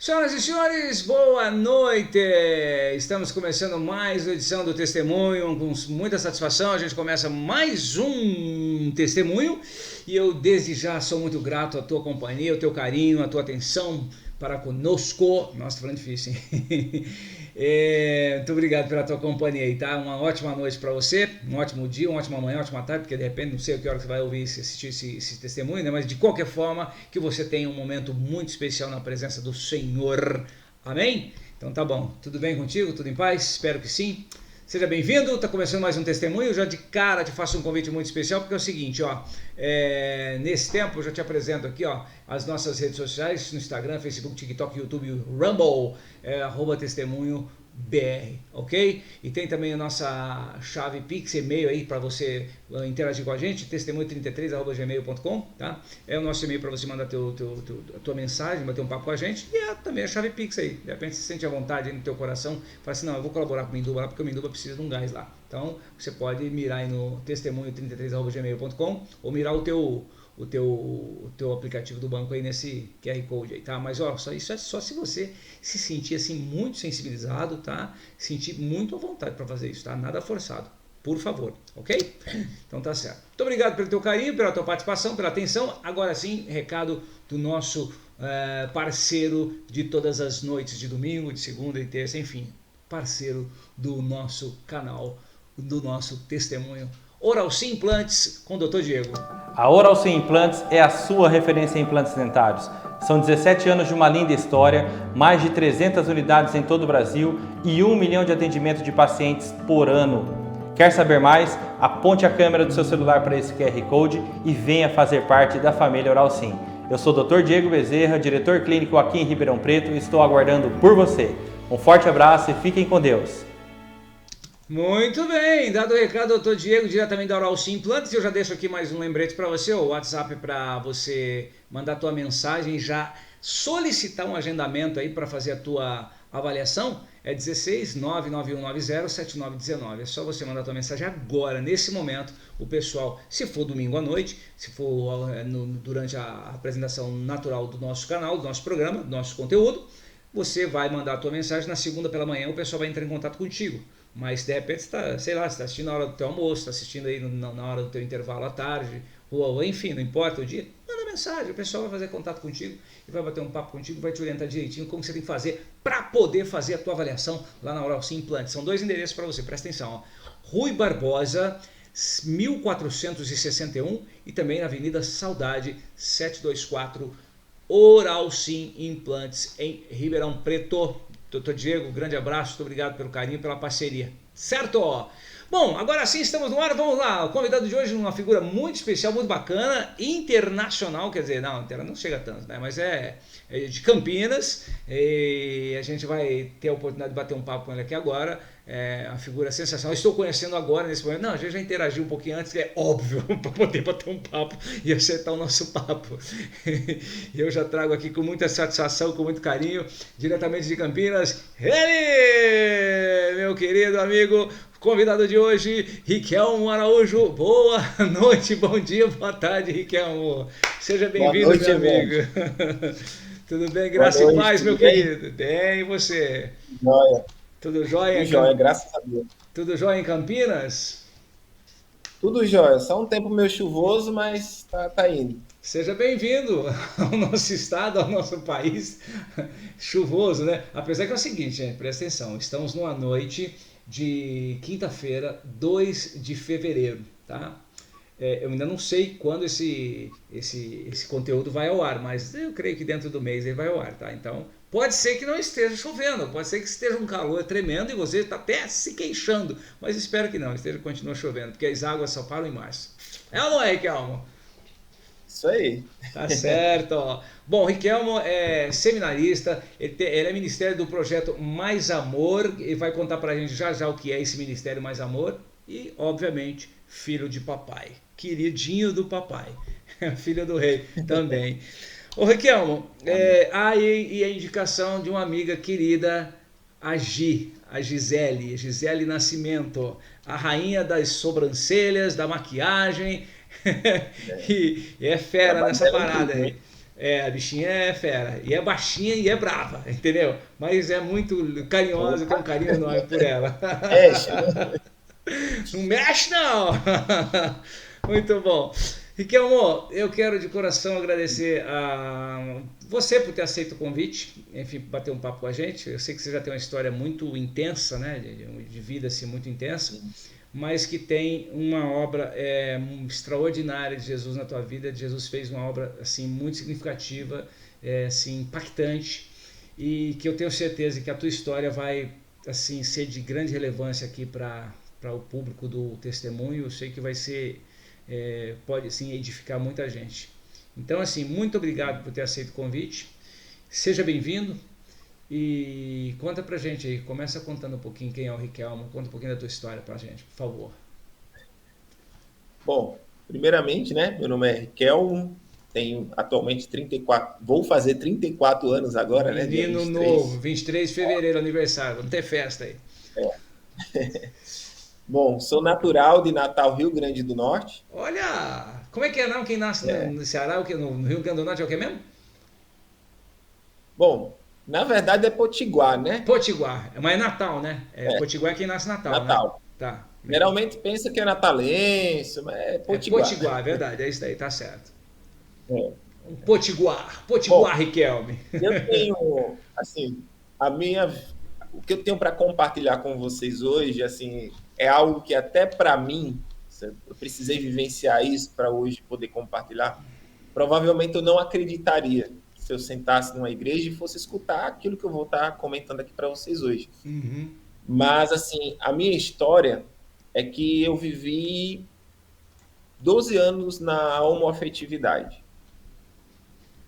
Senhoras e senhores, boa noite! Estamos começando mais uma edição do Testemunho, com muita satisfação. A gente começa mais um testemunho e eu desde já sou muito grato à tua companhia, ao teu carinho, à tua atenção para conosco. Nossa, tô falando difícil, hein? Muito obrigado pela tua companhia aí, tá? Uma ótima noite para você, um ótimo dia, uma ótima manhã, uma ótima tarde, porque de repente não sei a que hora que você vai ouvir assistir esse testemunho, né? Mas de qualquer forma, que você tenha um momento muito especial na presença do Senhor. Amém? Então tá bom. Tudo bem contigo? Tudo em paz? Espero que sim. Seja bem-vindo, está começando mais um testemunho. Já de cara te faço um convite muito especial, porque é o seguinte, ó, nesse tempo eu já te apresento aqui, ó, as nossas redes sociais, no Instagram, Facebook, TikTok, YouTube, Rumble, @testemunho BR, ok? E tem também a nossa chave Pix, e-mail aí para você interagir com a gente, testemunho33@gmail.com, tá? É o nosso e-mail para você mandar a tua mensagem, bater um papo com a gente, e também a chave Pix aí. De repente você sente à vontade aí no teu coração, fala assim, não, eu vou colaborar com o Minduba lá, porque o Minduba precisa de um gás lá. Então você pode mirar aí no testemunho33@gmail.com ou mirar o teu aplicativo do banco aí nesse QR Code aí, tá? Mas ó, isso é só se você se sentir assim muito sensibilizado, tá? Sentir muito à vontade para fazer isso, tá? Nada forçado, por favor, ok? Então tá certo. Muito obrigado pelo teu carinho, pela tua participação, pela atenção. Agora sim, recado do nosso parceiro de todas as noites de domingo, de segunda e terça, enfim, parceiro do nosso canal, do nosso testemunho. Oral Sim Implantes com o Dr. Diego. A Oral Sim Implantes é a sua referência em implantes dentários. São 17 anos de uma linda história, mais de 300 unidades em todo o Brasil e 1 milhão de atendimentos de pacientes por ano. Quer saber mais? Aponte a câmera do seu celular para esse QR Code e venha fazer parte da família Oral Sim. Eu sou o Dr. Diego Bezerra, diretor clínico aqui em Ribeirão Preto e estou aguardando por você. Um forte abraço e fiquem com Deus. Muito bem, dado o recado, Dr. Diego, diretamente da Oral Sim Implantes, eu já deixo aqui mais um lembrete para você, o WhatsApp para você mandar a tua mensagem e já solicitar um agendamento aí para fazer a tua avaliação, é 16 99190 7919, é só você mandar a tua mensagem agora, nesse momento, o pessoal, se for domingo à noite, se for durante a apresentação natural do nosso canal, do nosso programa, do nosso conteúdo, você vai mandar a tua mensagem, na segunda pela manhã o pessoal vai entrar em contato contigo. Mas de repente você está, sei lá, você está assistindo na hora do teu almoço, está assistindo aí na hora do teu intervalo à tarde, ou enfim, não importa o dia, manda mensagem, o pessoal vai fazer contato contigo e vai bater um papo contigo, vai te orientar direitinho como você tem que fazer para poder fazer a tua avaliação lá na Oral Sim Implantes. São 2 endereços para você, presta atenção, ó. Rui Barbosa, 1461 e também na Avenida Saudade, 724, Oral Sim Implantes em Ribeirão Preto. Dr. Diego, grande abraço, muito obrigado pelo carinho, pela parceria. Certo? Bom, agora sim estamos no ar, vamos lá. O convidado de hoje é uma figura muito especial, muito bacana, internacional, quer dizer, não chega tanto, né? Mas é de Campinas e a gente vai ter a oportunidade de bater um papo com ele aqui agora. É uma figura sensacional. Estou conhecendo agora nesse momento. Não, a gente já interagiu um pouquinho antes, que é óbvio, para poder bater um papo e acertar o nosso papo. E eu já trago aqui com muita satisfação, com muito carinho, diretamente de Campinas, ele, meu querido amigo, convidado de hoje, Riquelmo Araújo. Boa noite, bom dia, boa tarde, Riquelmo. Seja bem-vindo, meu amigo. Tudo bem? Graça e paz, meu querido. Bem, e você? Joia. Tudo jóia? Tudo jóia, graças a Deus. Tudo jóia em Campinas? Tudo jóia. Só um tempo meio chuvoso, mas tá indo. Seja bem-vindo ao nosso estado, ao nosso país. Chuvoso, né? Apesar que é o seguinte, gente, presta atenção. Estamos numa noite de quinta-feira, 2 de fevereiro, tá? Eu ainda não sei quando esse conteúdo vai ao ar, mas eu creio que dentro do mês ele vai ao ar, tá? Então, pode ser que não esteja chovendo, pode ser que esteja um calor tremendo e você está até se queixando, mas espero que não, continua chovendo, porque as águas só param em março. É ou não é, Riquelmo? Isso aí. Tá certo, ó. Bom, Riquelmo é seminarista, ele é ministério do projeto Mais Amor, e vai contar pra gente já já o que é esse ministério Mais Amor, e, obviamente, filho de papai, queridinho do papai, filho do rei também. Ô Riquelmo, e a indicação de uma amiga querida, a Gisele Nascimento, a rainha das sobrancelhas, da maquiagem, e é fera nessa parada aí. A bichinha é fera. E é baixinha e é brava, entendeu? Mas é muito carinhosa, tem um carinho enorme por ela. Mexe. Não mexe, não! Muito bom. Riquelmo, eu quero de coração agradecer a você por ter aceito o convite, enfim, bater um papo com a gente. Eu sei que você já tem uma história muito intensa, né, de vida assim, muito intensa, mas que tem uma obra extraordinária de Jesus na tua vida. Jesus fez uma obra assim muito significativa, assim, impactante, e que eu tenho certeza que a tua história vai assim ser de grande relevância aqui para o público do testemunho. Eu sei que vai ser pode sim edificar muita gente. Então, assim, muito obrigado por ter aceito o convite. Seja bem-vindo e conta pra gente aí. Começa contando um pouquinho quem é o Riquelmo. Conta um pouquinho da tua história pra gente, por favor. Bom, primeiramente, né? Meu nome é Riquelmo, tenho atualmente 34, vou fazer 34 anos agora, né? Dia Menino 23. novo, 23 de fevereiro, aniversário. Vamos ter festa aí. Bom, sou natural de Natal, Rio Grande do Norte. Olha, como é que é não? Quem nasce É. no Ceará, o que no Rio Grande do Norte é o que mesmo? Bom, na verdade é Potiguar, né? Potiguar. Mas é Natal, né? É, Potiguar é quem nasce Natal, né? Natal. Tá. Geralmente pensa que é natalense, mas é É Potiguar. Potiguar, é verdade. É isso daí, tá certo. É. Um Potiguar. Potiguar, Bom, Riquelme. eu tenho, assim, a minha, o que eu tenho para compartilhar com vocês hoje, assim, é algo que até para mim, eu precisei vivenciar isso para hoje poder compartilhar. Provavelmente eu não acreditaria se eu sentasse numa igreja e fosse escutar aquilo que eu vou estar comentando aqui para vocês hoje. Uhum. Mas, assim, a minha história é que eu vivi 12 anos na homoafetividade.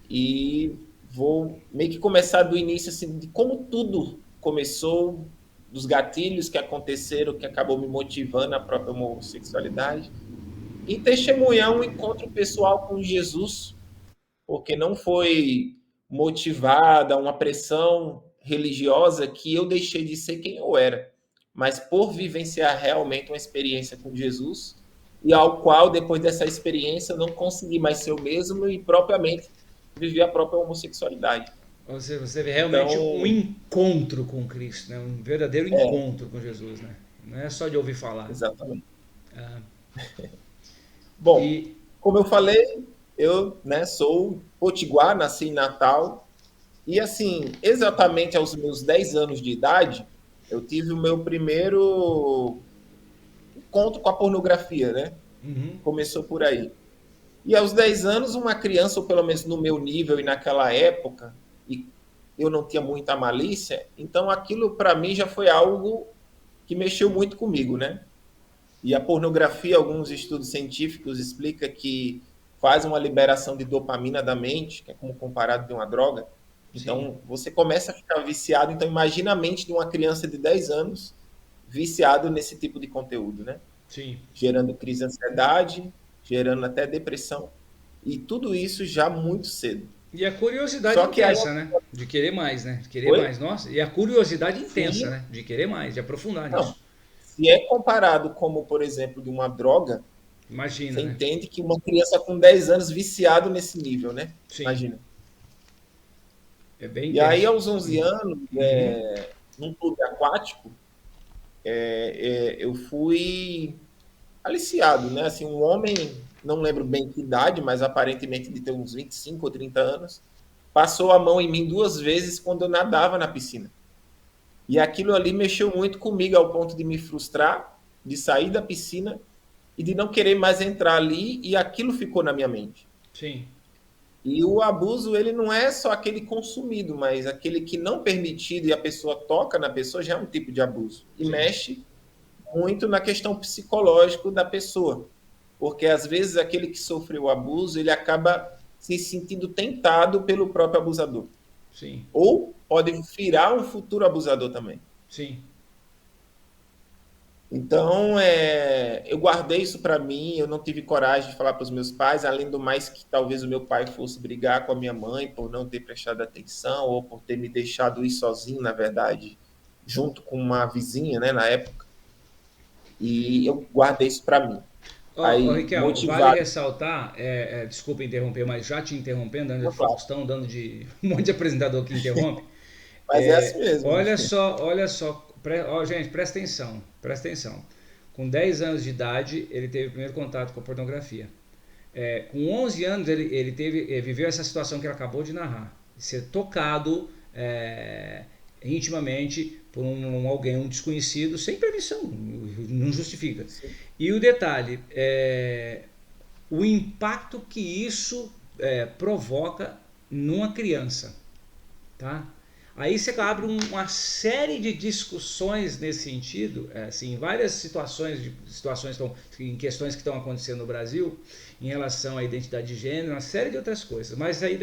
E vou meio que começar do início, assim, de como tudo começou, dos gatilhos que aconteceram, que acabou me motivando a própria homossexualidade, e testemunhar um encontro pessoal com Jesus, porque não foi motivada uma pressão religiosa que eu deixei de ser quem eu era, mas por vivenciar realmente uma experiência com Jesus, e ao qual, depois dessa experiência, eu não consegui mais ser o mesmo e propriamente viver a própria homossexualidade. Você vê realmente um Então, encontro com Cristo, né? Um verdadeiro encontro com Jesus, né? Não é só de ouvir falar. exatamente. Ah, Bom, e como eu falei, eu, né, sou potiguar, nasci em Natal, e assim, exatamente aos meus 10 anos de idade, eu tive o meu primeiro encontro com a pornografia, né? uhum, Começou por aí. E aos 10 anos, uma criança, ou pelo menos no meu nível e naquela época, e eu não tinha muita malícia, então aquilo para mim já foi algo que mexeu muito comigo, né? E a pornografia, alguns estudos científicos explicam que faz uma liberação de dopamina da mente, que é como comparado de uma droga. sim, Então, você começa a ficar viciado. Então, imagina a mente de uma criança de 10 anos viciado nesse tipo de conteúdo, né? sim. Gerando crise de ansiedade, gerando até depressão. E tudo isso já muito cedo. E a curiosidade Só que aí... intensa, né? De querer mais, né? De querer Oi? mais. Nossa, e a curiosidade intensa, Sim. né? De querer mais, de aprofundar Não. nisso. Se é comparado como, por exemplo, de uma droga, Imagina, você né? entende que uma criança com 10 anos viciado nesse nível, né? Sim, Imagina. é bem E aí, intenso. aos 11 anos, Uhum, num clube aquático, eu fui aliciado, né? Assim, um homem, não lembro bem que idade, mas aparentemente de ter uns 25 ou 30 anos, passou a mão em mim 2 vezes quando eu nadava na piscina. E aquilo ali mexeu muito comigo ao ponto de me frustrar, de sair da piscina e de não querer mais entrar ali, e aquilo ficou na minha mente. sim, E o abuso, ele não é só aquele consumido, mas aquele que não permitido e a pessoa toca na pessoa já é um tipo de abuso. E sim, mexe muito na questão psicológica da pessoa. Porque às vezes aquele que sofreu o abuso, ele acaba se sentindo tentado pelo próprio abusador. sim, Ou pode virar um futuro abusador também. sim. Então, eu guardei isso para mim, eu não tive coragem de falar para os meus pais, além do mais que talvez o meu pai fosse brigar com a minha mãe por não ter prestado atenção ou por ter me deixado ir sozinho, na verdade, junto com uma vizinha, né, na época. E eu guardei isso para mim. Ó, Aí, Riquelme, vale motivado, ressaltar, desculpa interromper, mas já te interrompendo, dando de claro, Faustão, dando de um monte de apresentador que interrompe. mas é assim mesmo. Olha só, ó, gente, presta atenção. Com 10 anos de idade, ele teve o primeiro contato com a pornografia. Com 11 anos, ele viveu essa situação que ele acabou de narrar. Ser tocado intimamente por alguém, um desconhecido, sem permissão, não justifica. Sim. E o detalhe, o impacto que isso provoca numa criança, tá? Aí você abre uma série de discussões nesse sentido, assim, várias situações em questões que estão acontecendo no Brasil em relação à identidade de gênero, uma série de outras coisas. Mas aí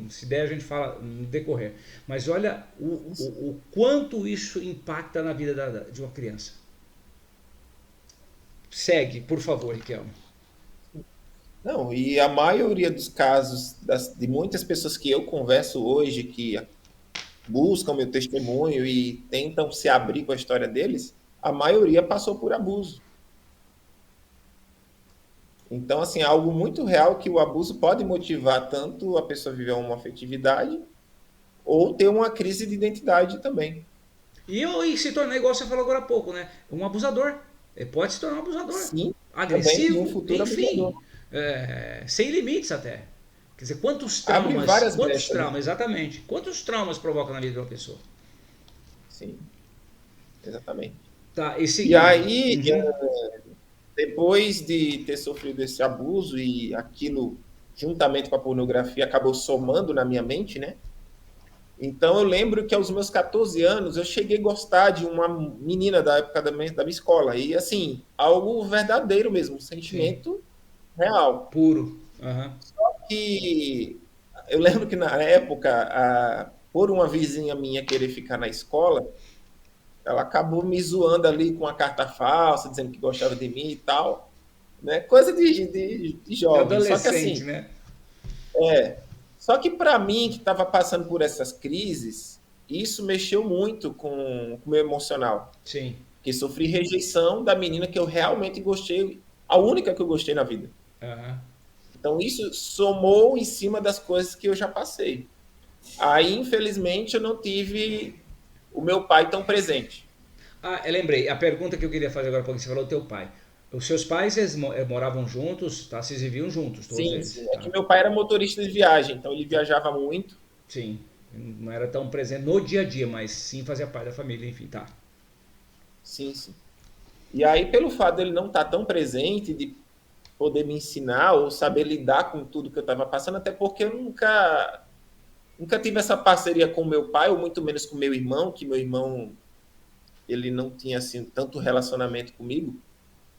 se der a gente fala no decorrer. Mas olha o quanto isso impacta na vida de uma criança. Segue, por favor, Riquelme. Não, e a maioria dos casos de muitas pessoas que eu converso hoje, que buscam meu testemunho e tentam se abrir com a história deles, a maioria passou por abuso. Então, assim, é algo muito real que o abuso pode motivar tanto a pessoa a viver uma afetividade ou ter uma crise de identidade também. E se tornar, igual você falou agora há pouco, né? Um abusador. Ele pode se tornar um abusador. Sim, também no Agressivo, futuro enfim. abusador. Sem limites até. Quer dizer, Abre várias brechas, né? exatamente. Quantos traumas provoca na vida de uma pessoa? Sim, exatamente. Tá, e E seguindo. aí, depois de ter sofrido esse abuso e aquilo, juntamente com a pornografia, acabou somando na minha mente, né? Então, eu lembro que aos meus 14 anos, eu cheguei a gostar de uma menina da época da minha escola. E, assim, algo verdadeiro mesmo, um Sim, sentimento real. puro. Aham. E eu lembro que, na época, por uma vizinha minha querer ficar na escola, ela acabou me zoando ali com uma carta falsa, dizendo que gostava de mim e tal. Né? Coisa de jovem. Só que, Adolescente, assim, né? só que para mim, que estava passando por essas crises, isso mexeu muito com o meu emocional. Sim. Porque sofri rejeição da menina que eu realmente gostei, a única que eu gostei na vida. Aham. Então isso somou em cima das coisas que eu já passei. Aí, infelizmente, eu não tive o meu pai tão presente. Ah, eu lembrei. A pergunta que eu queria fazer agora, porque você falou do teu pai. Os seus pais, eles moravam juntos, tá? Vocês viviam juntos, todos Sim, eles, sim. É que tá? meu pai era motorista de viagem, então ele viajava muito. Sim. Não era tão presente no dia a dia, mas sim fazia parte da família, enfim, tá. Sim, sim. E aí, pelo fato dele não estar tão presente, de poder me ensinar ou saber lidar com tudo que eu estava passando, até porque eu nunca tive essa parceria com meu pai, ou muito menos com meu irmão, que meu irmão ele não tinha assim tanto relacionamento comigo,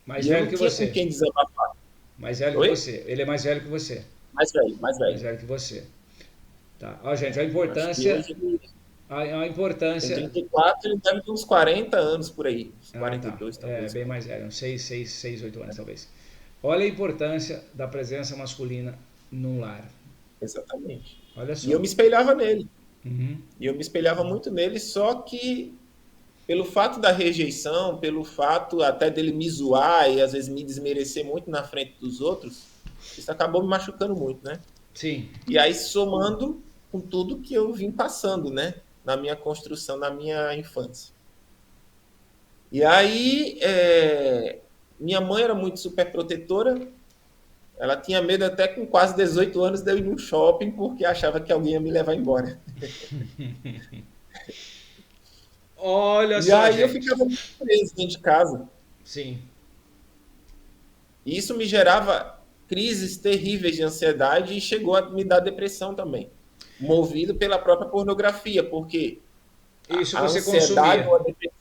Mais e eu velho não que tinha com você. quem desabafar. Mais velho que Oi? você. Ele é mais velho que você. Mais velho, mais Mais velho. velho que você. Tá. Ó, gente, a Acho que importância. hoje ele A tem importância. 34, ele deve ter uns 40 anos por aí, uns Ah, tá. 42 É talvez. bem mais velho, uns 6, 8 anos talvez. Olha a importância da presença masculina num lar. Exatamente. Olha E eu só. me espelhava nele. Uhum. E eu me espelhava muito nele, só que pelo fato da rejeição, pelo fato até dele me zoar e às vezes me desmerecer muito na frente dos outros, isso acabou me machucando muito, né? Sim. E aí somando com tudo que eu vim passando, né? Na minha construção, na minha infância. E aí, minha mãe era muito super protetora, ela tinha medo até com quase 18 anos de eu ir no shopping porque achava que alguém ia me levar embora. Olha E só, aí eu gente. ficava muito preso dentro de casa. Sim. E isso me gerava crises terríveis de ansiedade e chegou a me dar depressão também, movido pela própria pornografia, porque Isso a você ansiedade consumia. ou a depressão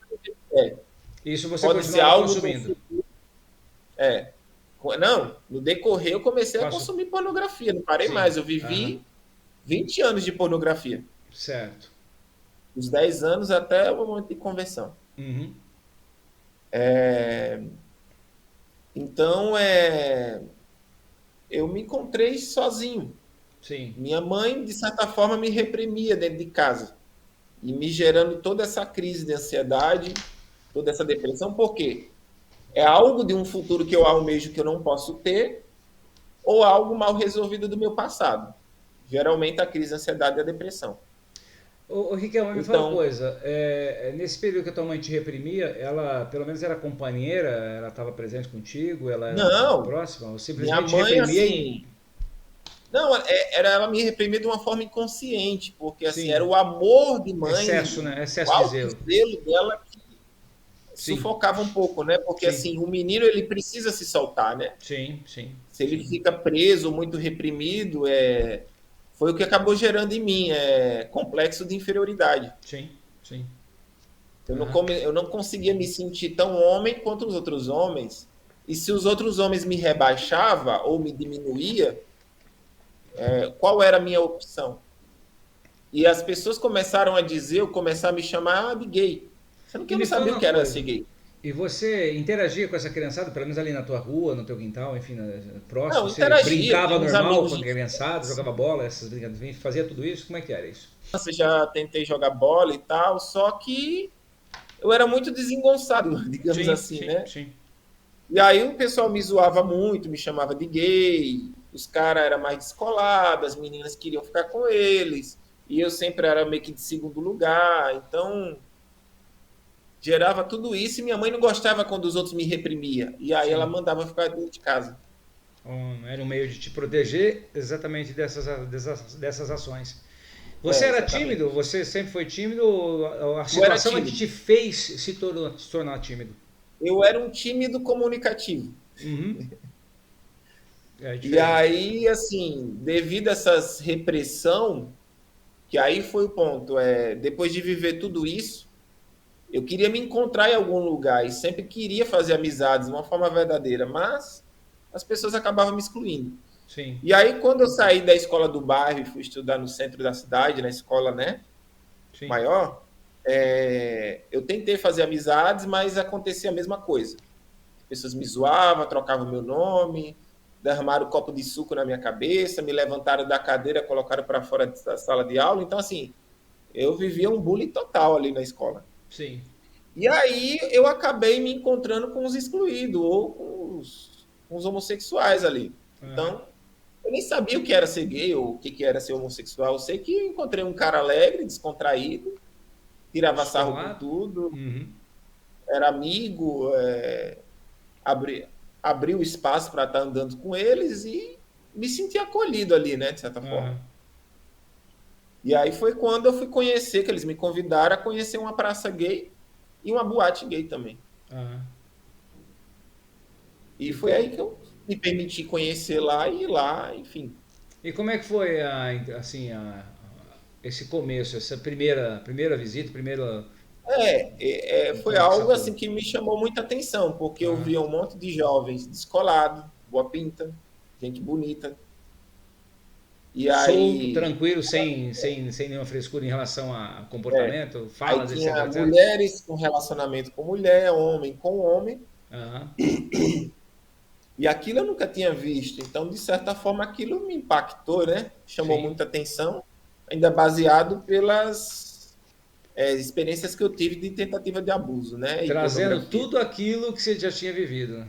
Isso você pode ser continuava algo do consumindo. futuro. É, não, no decorrer eu comecei a Passou. consumir pornografia, não parei Sim. mais, eu Aham. vivi 20 anos de pornografia, Certo. dos 10 anos até o momento de conversão. Uhum. Então, eu me encontrei sozinho. Sim. Minha mãe, de certa forma, me reprimia dentro de casa e me gerando toda essa crise de ansiedade, toda essa depressão. Por quê? É algo de um futuro que eu almejo que eu não posso ter, ou algo mal resolvido do meu passado. Geralmente a crise, a ansiedade e a depressão. Ô, Riquelme, me fala uma Então, coisa. Nesse período que a tua mãe te reprimia, ela pelo menos era companheira, ela estava presente contigo, ela era não, próxima, ou minha simplesmente mãe, reprimia e. assim, não, era ela me reprimir de uma forma inconsciente, porque assim, era Sim, o amor de excesso, mãe, né? o Excesso de alto zelo. zelo dela que Sim, sufocava um pouco, né? Porque sim, assim, o menino ele precisa se soltar, né? sim, sim, Se ele sim, fica preso, muito reprimido, foi o que acabou gerando em mim, complexo de inferioridade. sim, sim. Aham. Eu não conseguia me sentir tão homem quanto os outros homens. E se os outros homens me rebaixava ou me diminuía, qual era a minha opção? E as pessoas começaram a dizer, eu começar a me chamar de gay. Sendo que E eu me não fala sabia o uma que era ser coisa. gay. E você interagia com essa criançada, pelo menos ali na tua rua, no teu quintal, enfim, próximo? Não, Você interagia, brincava tinha uns normal amigos com a de criançada, infância, jogava bola, essas brincadeiras, fazia tudo isso? Como é que era isso? já tentei jogar bola e tal, só que eu era muito desengonçado, digamos Sim, assim, sim, né? sim. E aí o pessoal me zoava muito, me chamava de gay, os caras eram mais descolados, as meninas queriam ficar com eles, e eu sempre era meio que de segundo lugar, então gerava tudo isso e minha mãe não gostava quando os outros me reprimia, e aí ela Sim. mandava ficar dentro de casa. Era um meio de te proteger exatamente dessas ações. Você era tímido? Exatamente. Você sempre foi tímido? Ou a Eu era situação é que tímido. te fez se tornar tímido? Eu era um tímido comunicativo. Uhum. É E diferente. aí, assim, devido a essas repressão, que aí foi o ponto, depois de viver tudo isso, eu queria me encontrar em algum lugar e sempre queria fazer amizades de uma forma verdadeira, mas as pessoas acabavam me excluindo. Sim, E aí, quando eu saí da escola do bairro e fui estudar no centro da cidade, na escola, né, sim. maior, eu tentei fazer amizades, mas acontecia a mesma coisa. As pessoas me zoavam, trocavam meu nome, derramaram um copo de suco na minha cabeça, me levantaram da cadeira, colocaram para fora da sala de aula. Então, assim, eu vivia um bullying total ali na escola. Sim. E aí eu acabei me encontrando com os excluídos ou com os homossexuais ali. Aham. Então, eu nem sabia o que era ser gay ou o que era ser homossexual. Eu sei que eu encontrei um cara alegre, descontraído, tirava sarro com Descolado? tudo, Uhum. era amigo, abri, abriu espaço para estar andando com eles e me senti acolhido ali, né, de certa forma. Aham. E aí foi quando eu fui conhecer, que eles me convidaram a conhecer uma praça gay e uma boate gay também. Aham. E E, foi aí que eu me permiti conhecer lá e ir lá, enfim. e como é que foi assim, esse começo, essa primeira visita, primeira Foi encontro que você algo foi? assim que me chamou muita atenção, porque eu Aham. via um monte de jovens descolados, boa pinta, gente bonita. E Solto, aí, tranquilo, sem nenhuma frescura em relação a é, comportamento, aí falas, etc, tinha etc. mulheres com relacionamento com mulher, homem com homem, Aham. e aquilo eu nunca tinha visto. Então, de certa forma, aquilo me impactou, né? Chamou Sim. muita atenção, ainda baseado pelas experiências que eu tive de tentativa de abuso, né? E Trazendo pornografia. tudo aquilo que você já tinha vivido, né?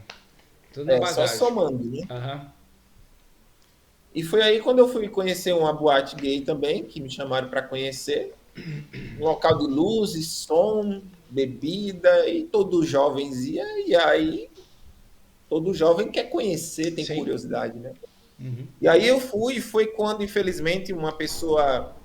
Tudo na Só bagagem. somando, né? Aham. E foi aí quando eu fui conhecer uma boate gay também, que me chamaram para conhecer. Um local de luzes, som, bebida, e todo jovem ia, e aí todo jovem quer conhecer, tem Sim. curiosidade, né? Uhum. E aí eu fui, e foi quando, infelizmente, uma pessoa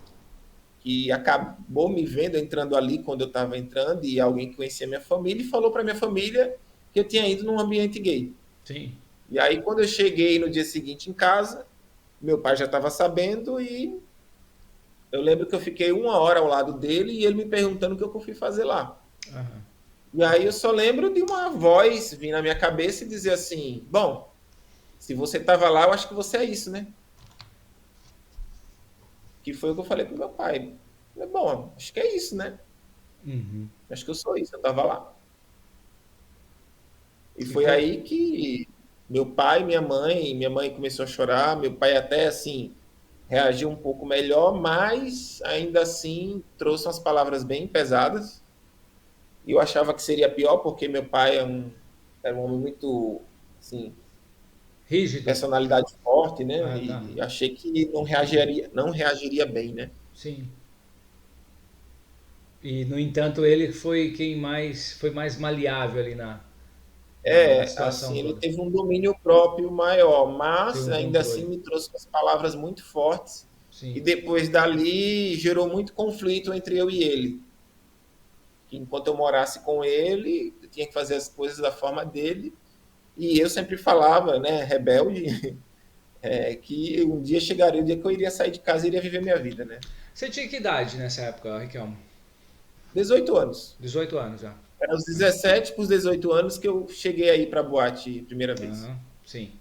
que acabou me vendo entrando ali quando eu estava entrando, e alguém que conhecia minha família, e falou para minha família que eu tinha ido num ambiente gay. Sim. E aí, quando eu cheguei no dia seguinte em casa, meu pai já estava sabendo, e eu lembro que eu fiquei 1 hora ao lado dele e ele me perguntando o que eu fui fazer lá. Aham. E aí eu só lembro de uma voz vir na minha cabeça e dizer assim: bom, se você estava lá, eu acho que você é isso, né? Que foi o que eu falei pro meu pai. Eu falei, bom, acho que é isso, né? Uhum. Acho que eu sou isso, eu estava lá. E E foi como... aí que minha mãe começou a chorar, meu pai até assim reagiu um pouco melhor, mas ainda assim trouxe umas palavras bem pesadas. E eu achava que seria pior, porque meu pai é era um homem muito, assim, Rígido. personalidade forte, né? Ah, tá. E achei que não reagiria bem, né? Sim. E, no entanto, ele foi quem foi mais maleável ali na É, situação assim, ele toda. teve um domínio próprio maior, Teve mas um ainda assim controle. me trouxe umas palavras muito fortes e Sim. depois dali gerou muito conflito entre eu e ele. Que enquanto eu morasse com ele, eu tinha que fazer as coisas da forma dele e eu sempre falava, né, rebelde, que um dia chegaria o dia que eu iria sair de casa e iria viver minha vida, né? Você tinha que idade nessa época, Riquelme? 18 anos. 18 anos já. Era os 17 para os 18 anos que eu cheguei aí para boate a primeira vez. Aham, sim.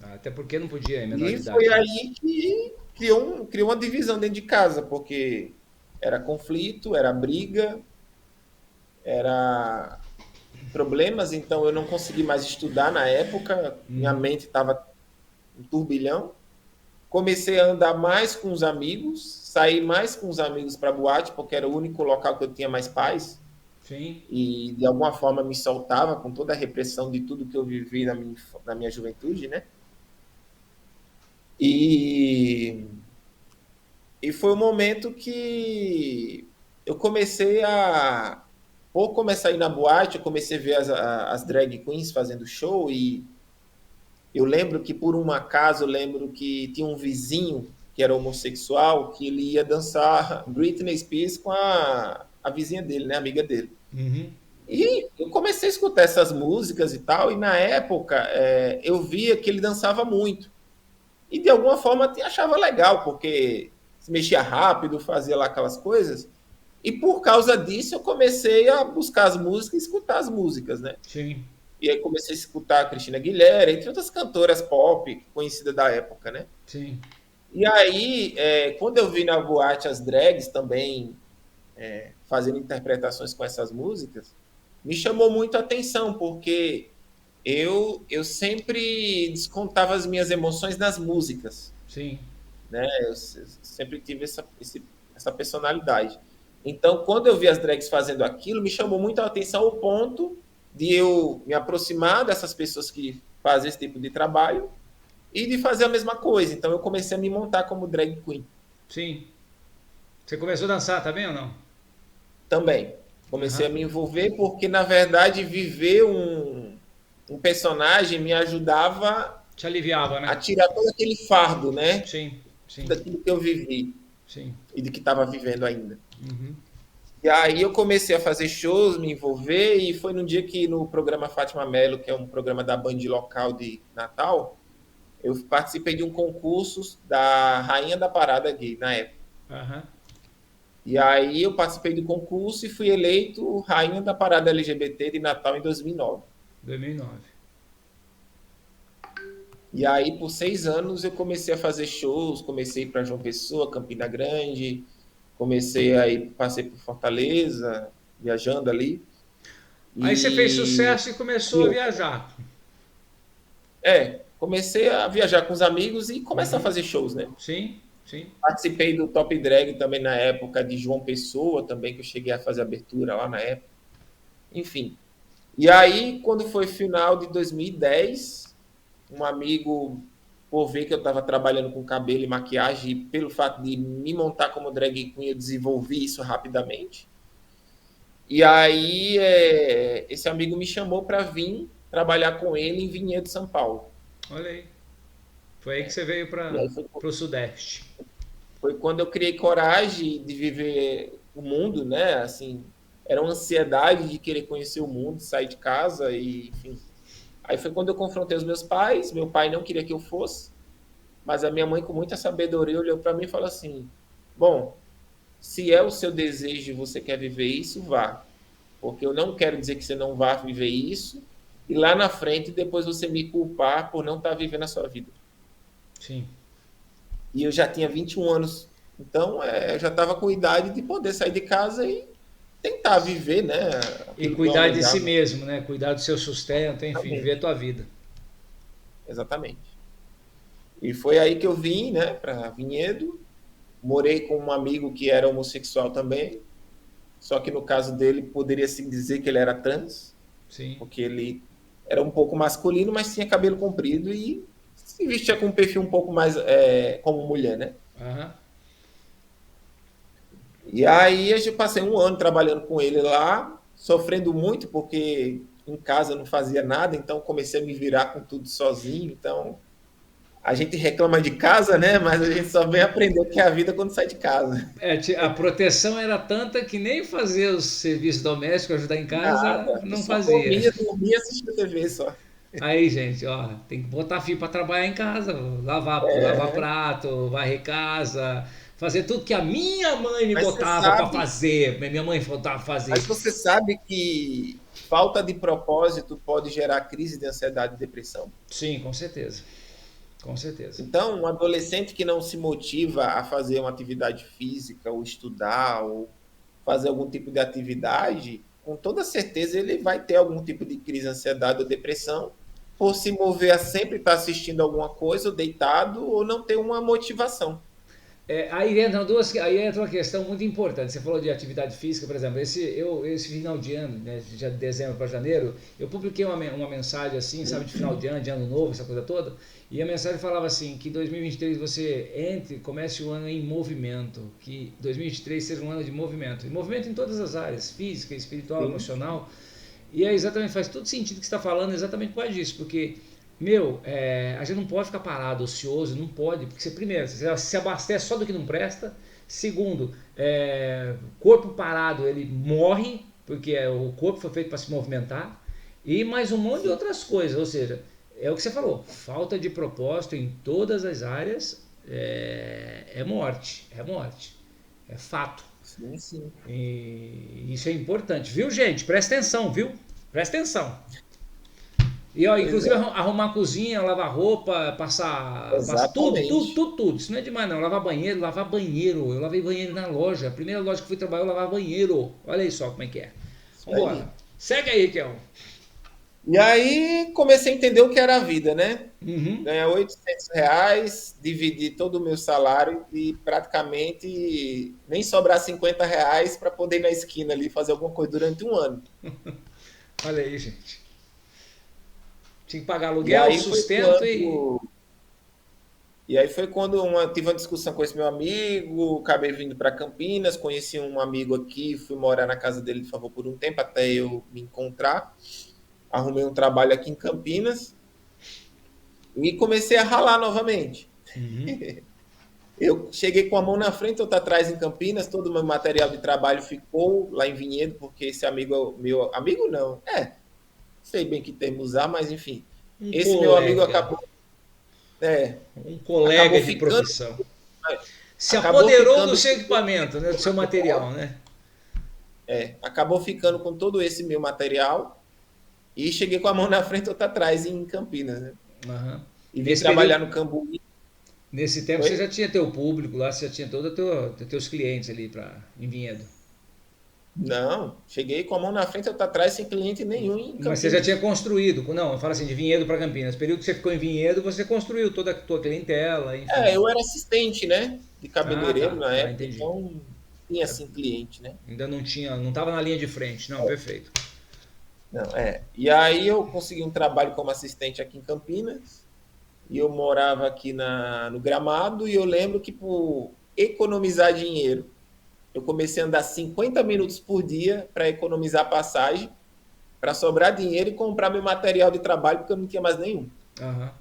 Até porque não podia, é menor de E foi idade, né? aí que criou uma divisão dentro de casa, porque era conflito, era briga, era problemas, então eu não consegui mais estudar na época, minha Uhum. mente estava um turbilhão. Comecei a andar mais com os amigos, sair mais com os amigos para boate, porque era o único local que eu tinha mais paz Sim. e de alguma forma me soltava com toda a repressão de tudo que eu vivi na minha juventude, né? E E foi o momento que eu comecei a. Por começar a ir na boate, eu comecei a ver as drag queens fazendo show. E eu lembro que, por um acaso, eu lembro que tinha um vizinho que era homossexual, que ele ia dançar Britney Spears com a vizinha dele, né, a amiga dele. Uhum. E eu comecei a escutar essas músicas e tal, e na época eu via que ele dançava muito. E de alguma forma eu achava legal, porque se mexia rápido, fazia lá aquelas coisas. E por causa disso eu comecei a buscar as músicas e escutar as músicas, né? Sim. E aí comecei a escutar a Cristina Aguilera, entre outras cantoras pop conhecidas da época, né? Sim. E aí, quando eu vi na boate as drags também fazendo interpretações com essas músicas, me chamou muito a atenção, porque eu sempre descontava as minhas emoções nas músicas. Sim. Né? Eu sempre tive essa personalidade. Então, quando eu vi as drags fazendo aquilo, me chamou muito a atenção ao ponto de eu me aproximar dessas pessoas que fazem esse tipo de trabalho e de fazer a mesma coisa. Então, eu comecei a me montar como drag queen Sim. Você começou a dançar também ou não? também. Comecei a Aham. me envolver porque, na verdade, viver um personagem me ajudava Te aliviava, a né? tirar todo aquele fardo, né? Sim. Sim. Daquilo que eu vivi Sim. e de que estava vivendo ainda. Uhum. E aí eu comecei a fazer shows, me envolver, e foi num dia que no programa Fátima Melo, que é um programa da Band local de Natal, eu participei de um concurso da Rainha da Parada Gay, na época. Aham. E aí eu participei do concurso e fui eleito Rainha da Parada LGBT de Natal em 2009. 2009. E aí, por 6 anos, eu comecei a fazer shows, comecei para João Pessoa, Campina Grande, passei por Fortaleza, viajando ali. Aí você fez E sucesso e começou a viajar. comecei a viajar com os amigos e começar a Uhum. fazer shows, né? Sim. Sim. Participei do Top Drag também na época de João Pessoa, também que eu cheguei a fazer abertura lá na época. Enfim. E aí, quando foi final de 2010, um amigo, por ver que eu estava trabalhando com cabelo e maquiagem, e pelo fato de me montar como drag queen, eu desenvolvi isso rapidamente. E aí, esse amigo me chamou para vir trabalhar com ele em Vinhedo, São Paulo. Olha aí. Foi aí que você veio E para aí o Sudeste. foi quando eu criei coragem de viver o mundo, né? Assim, era uma ansiedade de querer conhecer o mundo, sair de casa e, enfim. Aí foi quando eu confrontei os meus pais. Meu pai não queria que eu fosse, mas a minha mãe, com muita sabedoria, olhou para mim e falou assim: bom, se é o seu desejo e você quer viver isso, vá. Porque eu não quero dizer que você não vá viver isso e lá na frente depois você me culpar por não estar vivendo a sua vida. Sim. E eu já tinha 21 anos, então eu já estava com idade de poder sair de casa e tentar viver, né, E aquilo que eu cuidar de si almejava. mesmo, né? Cuidar do seu sustento, enfim, viver a Exatamente, tua vida. exatamente. E foi aí que eu vim, né, para Vinhedo. Morei com um amigo que era homossexual também, só que no caso dele poderia se dizer que ele era trans. Sim. porque ele era um pouco masculino, mas tinha cabelo comprido e se vestia com um perfil um pouco mais como mulher, né? Aham. E aí eu passei um ano trabalhando com ele lá, sofrendo muito, porque em casa eu não fazia nada, então comecei a me virar com tudo sozinho. Então a gente reclama de casa, né? Mas a gente só vem aprender o que é a vida quando sai de casa. A proteção era tanta que nem fazer os serviços domésticos, ajudar em casa, Nada. Eu não só fazia. comia, dormia e assistia TV só. Aí, gente, ó, tem que botar fio para trabalhar em casa, lavar prato, varrer casa, fazer tudo que a minha mãe me Mas você botava para sabe, fazer, minha mãe botava pra fazer. mas você sabe que falta de propósito pode gerar crise de ansiedade e depressão. Sim, com certeza, com certeza. Então, um adolescente que não se motiva a fazer uma atividade física, ou estudar, ou fazer algum tipo de atividade, com toda certeza ele vai ter algum tipo de crise de ansiedade ou depressão, por se mover a sempre estar assistindo alguma coisa, ou deitado, ou não ter uma motivação. Aí entra uma questão muito importante. Você falou de atividade física, por exemplo. Esse final de ano, né, de dezembro para janeiro, eu publiquei uma mensagem assim, sabe, de final de ano novo, essa coisa toda. E a mensagem falava assim, que 2023 você comece o ano em movimento, que 2023 seja um ano de movimento. E movimento em todas as áreas, física, espiritual, Sim. emocional. E é exatamente, faz todo sentido o que você está falando, exatamente por causa disso, porque a gente não pode ficar parado, ocioso, não pode, porque você, primeiro, você se abastece só do que não presta. Segundo, corpo parado ele morre, porque o corpo foi feito para se movimentar. E mais um monte de outras coisas, ou seja, é o que você falou, falta de propósito em todas as áreas é morte, é fato. Sim, sim. E isso é importante, viu, gente? Presta atenção, viu? Presta atenção. E, ó, Pois inclusive, é. arrumar a cozinha, lavar roupa, passar Exatamente. tudo. Isso não é demais, não. Lavar banheiro. Eu lavei banheiro na loja. A primeira loja que fui trabalhar, eu lavava banheiro. Olha aí só como é que é. Isso aí. Vambora. Segue aí, Kel. E aí comecei a entender o que era a vida, né? Uhum. Ganhar R$ 800, dividir todo o meu salário e praticamente nem sobrar R$ 50 para poder ir na esquina ali fazer alguma coisa durante um ano. Olha aí, gente. Tinha que pagar E aluguel, aí foi sustento e. quando, e aí foi quando tive uma discussão com esse meu amigo, acabei vindo para Campinas, conheci um amigo aqui, fui morar na casa dele de favor por um tempo até eu me encontrar. Arrumei um trabalho aqui em Campinas e comecei a ralar novamente. Uhum. Eu cheguei com a mão na frente, outra atrás em Campinas, todo o meu material de trabalho ficou lá em Vinhedo, porque esse amigo, meu amigo não, sei bem que termo usar, mas enfim, Um esse meu amigo colega. é, Um colega acabou de ficando, profissão. Se acabou apoderou do ficando, seu equipamento, né, do seu material, né? acabou ficando com todo esse meu material e cheguei com a mão na frente, outra atrás em Campinas, né? Uhum. E vim Nesse trabalhar período, no Cambuí. nesse tempo você Oi? já tinha teu público lá, você já tinha todos teus clientes ali em Vinhedo. Não, cheguei com a mão na frente, outra atrás, sem cliente nenhum em Mas você já tinha Campinas. construído, não, eu falo assim, de Vinhedo para Campinas. No período que você ficou em Vinhedo, você construiu toda a tua clientela, enfim. Eu era assistente, né? De Ah, cabeleireiro na tá, época, entendi. então não tinha assim cliente, né? Ainda não tinha, não estava na linha de frente, não, perfeito. Não, E aí eu consegui um trabalho como assistente aqui em Campinas, e eu morava aqui no Gramado, e eu lembro que por economizar dinheiro, eu comecei a andar 50 minutos por dia para economizar passagem, para sobrar dinheiro e comprar meu material de trabalho, porque eu não tinha mais nenhum. Aham,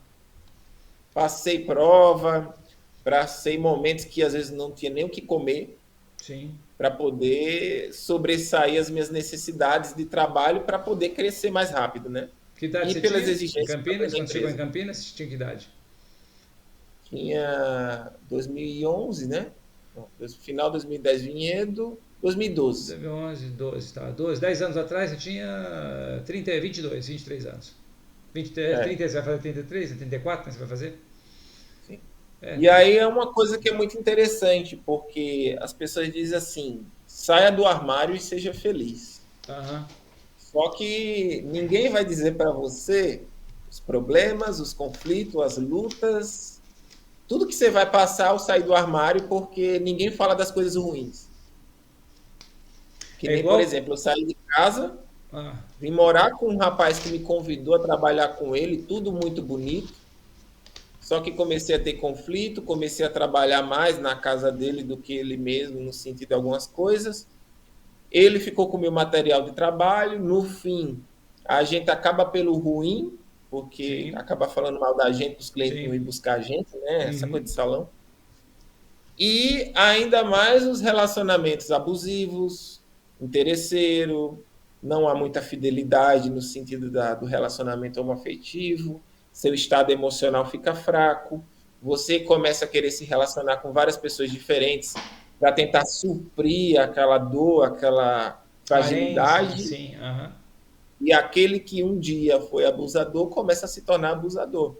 Passei prova, passei momentos que às vezes não tinha nem o que comer, sim. para poder sobressair as minhas necessidades de trabalho para poder crescer mais rápido, né? Que idade E você pelas tinha em exigências também Campinas? da Quando chegou em empresa. Campinas, você tinha que idade? Tinha 2011, né? Não, final de 2010 Vinhedo, 2012. 11, 12, tá. 12, 10 anos atrás você tinha 30, 22, 23 anos. 20, É, 30, você vai fazer 33, 34, né, você vai fazer? sim. É, E aí é uma coisa que é muito interessante, porque as pessoas dizem assim: saia do armário e seja feliz. aham. Só que ninguém vai dizer para você os problemas, os conflitos, as lutas, tudo que você vai passar ao sair do armário, porque ninguém fala das coisas ruins. Que É nem, por igual. exemplo, eu saí de casa, Ah, Vim morar com um rapaz que me convidou a trabalhar com ele, tudo muito bonito. Só que comecei a ter conflito, comecei a trabalhar mais na casa dele do que ele mesmo, no sentido de algumas coisas. Ele ficou com o meu material de trabalho. No fim, a gente acaba pelo ruim, porque Sim, acaba falando mal da gente, os clientes não sim. ir buscar a gente, né? Essa coisa Uhum. de salão. E ainda mais os relacionamentos abusivos, interesseiro, não há muita fidelidade no sentido do relacionamento homoafetivo, seu estado emocional fica fraco, você começa a querer se relacionar com várias pessoas diferentes para tentar suprir aquela dor, aquela Carência, fragilidade, sim. Aham. e aquele que um dia foi abusador começa a se tornar abusador.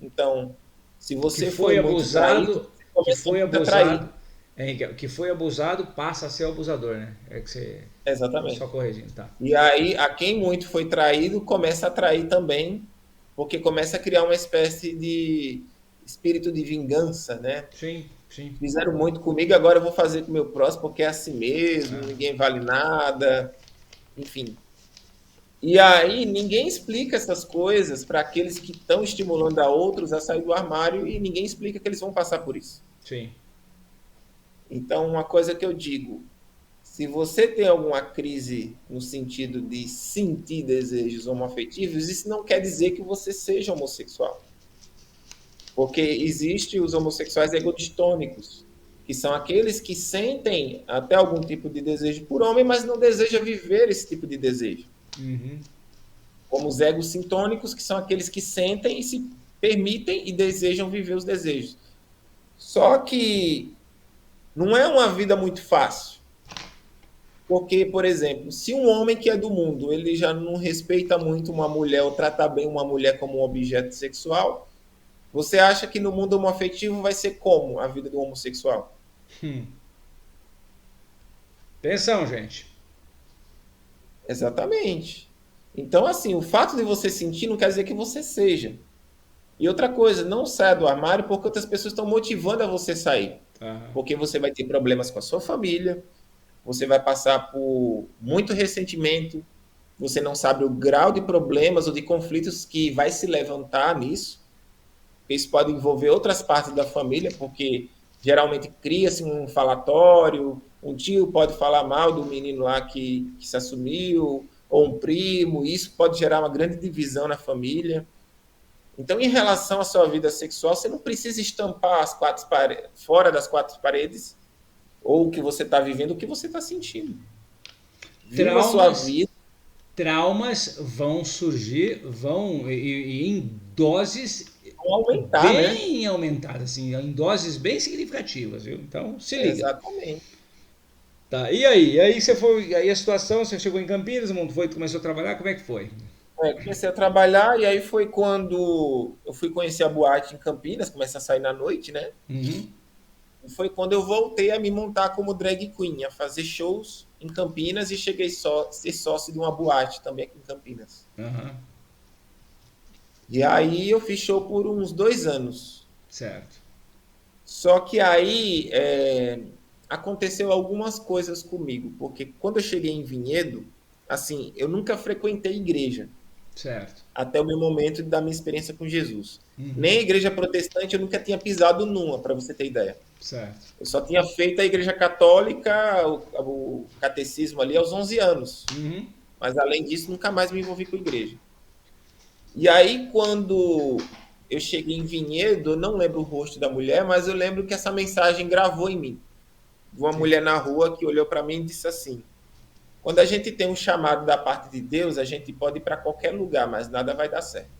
Então, se Que você foi foi muito traído, abusado, você que começa foi muito a trair. abusado, que foi abusado passa a ser abusador, né? É que você. Só Exatamente. corrigindo, tá. E aí, a quem muito foi traído, começa a trair também, porque começa a criar uma espécie de espírito de vingança, né? Sim, sim. Fizeram muito comigo, agora eu vou fazer com o meu próximo, porque é assim mesmo, Ah, ninguém vale nada, enfim. E aí, ninguém explica essas coisas para aqueles que estão estimulando a outros a sair do armário e ninguém explica que eles vão passar por isso. sim. Então, uma coisa que eu digo, se você tem alguma crise no sentido de sentir desejos homoafetivos, isso não quer dizer que você seja homossexual. Porque existem os homossexuais egodistônicos, que são aqueles que sentem até algum tipo de desejo por homem, mas não desejam viver esse tipo de desejo. Uhum. Como os egocintônicos, que são aqueles que sentem e se permitem e desejam viver os desejos. Só que não é uma vida muito fácil. Porque, por exemplo, se um homem que é do mundo, ele já não respeita muito uma mulher ou trata bem uma mulher como um objeto sexual, você acha que no mundo homoafetivo vai ser como a vida do homossexual? Atenção, gente. Exatamente. Então, assim, o fato de você sentir não quer dizer que você seja. E outra coisa, não saia do armário porque outras pessoas estão motivando a você sair. Aham. Porque você vai ter problemas com a sua família, você vai passar por muito ressentimento, você não sabe o grau de problemas ou de conflitos que vai se levantar nisso. Isso pode envolver outras partes da família, porque geralmente cria-se um falatório, um tio pode falar mal do menino lá que se assumiu, ou um primo, e isso pode gerar uma grande divisão na família. Então, em relação à sua vida sexual, você não precisa estampar as quatro paredes, fora das quatro paredes, ou o que você está vivendo, o que você está sentindo. Viva a sua Traumas, vida. traumas vão surgir, e em doses Vão aumentar, né? bem aumentadas, assim, em doses bem significativas, viu? Então, se liga. Exatamente. Tá, e aí? E aí você foi, aí a situação, você chegou em Campinas, o mundo foi, começou a trabalhar, como é que foi? Comecei a trabalhar e aí foi quando eu fui conhecer a boate em Campinas, comecei a sair na noite, né? Uhum. E foi quando eu voltei a me montar como drag queen, a fazer shows em Campinas e cheguei só a ser sócio de uma boate também aqui em Campinas. Aham. E aí eu fiz show por uns 2 anos. Certo. Só que aí aconteceu algumas coisas comigo, porque quando eu cheguei em Vinhedo, assim, eu nunca frequentei igreja. Certo. Até o meu momento da minha experiência com Jesus. Uhum. Nem a igreja protestante eu nunca tinha pisado numa, para você ter ideia. Certo. Eu só tinha feito a igreja católica, o catecismo ali aos 11 anos. Uhum. Mas além disso, nunca mais me envolvi com a igreja. E aí, quando eu cheguei em Vinhedo, eu não lembro o rosto da mulher, mas eu lembro que essa mensagem gravou em mim. De uma Sim. mulher na rua que olhou para mim e disse assim: quando a gente tem um chamado da parte de Deus, a gente pode ir para qualquer lugar, mas nada vai dar certo.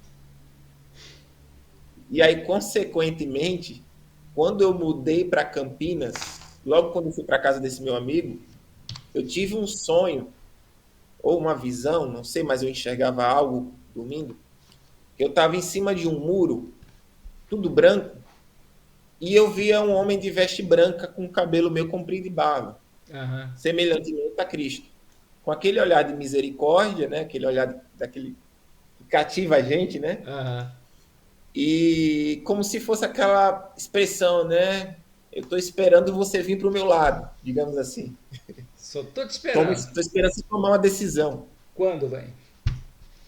E aí, consequentemente, quando eu mudei para Campinas, logo quando eu fui para casa desse meu amigo, eu tive um sonho ou uma visão, não sei, mas eu enxergava algo dormindo, que eu estava em cima de um muro, tudo branco, e eu via um homem de veste branca com cabelo meio comprido e barba, Aham. semelhantemente a Cristo. Com aquele olhar de misericórdia, né? Aquele olhar daquele que cativa a gente, né? Aham. E como se fosse aquela expressão, né? Eu estou esperando você vir para o meu lado, digamos assim. Só tô te Estou esperando. esperando você tomar uma decisão. Quando, velho?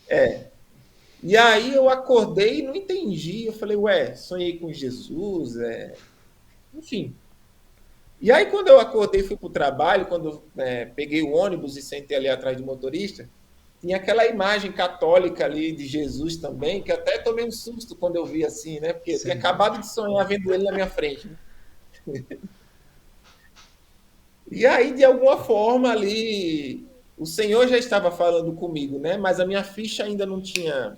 É. E aí eu acordei e não entendi. Eu falei, ué, sonhei com Jesus, enfim. E aí quando eu acordei e fui para o trabalho, quando eu peguei o ônibus e sentei ali atrás do motorista, tinha aquela imagem católica ali de Jesus também, que até tomei um susto quando eu vi assim, né? Porque eu tinha Sim. acabado de sonhar vendo ele na minha frente, né? E aí, de alguma forma ali, o Senhor já estava falando comigo, né? Mas a minha ficha ainda não tinha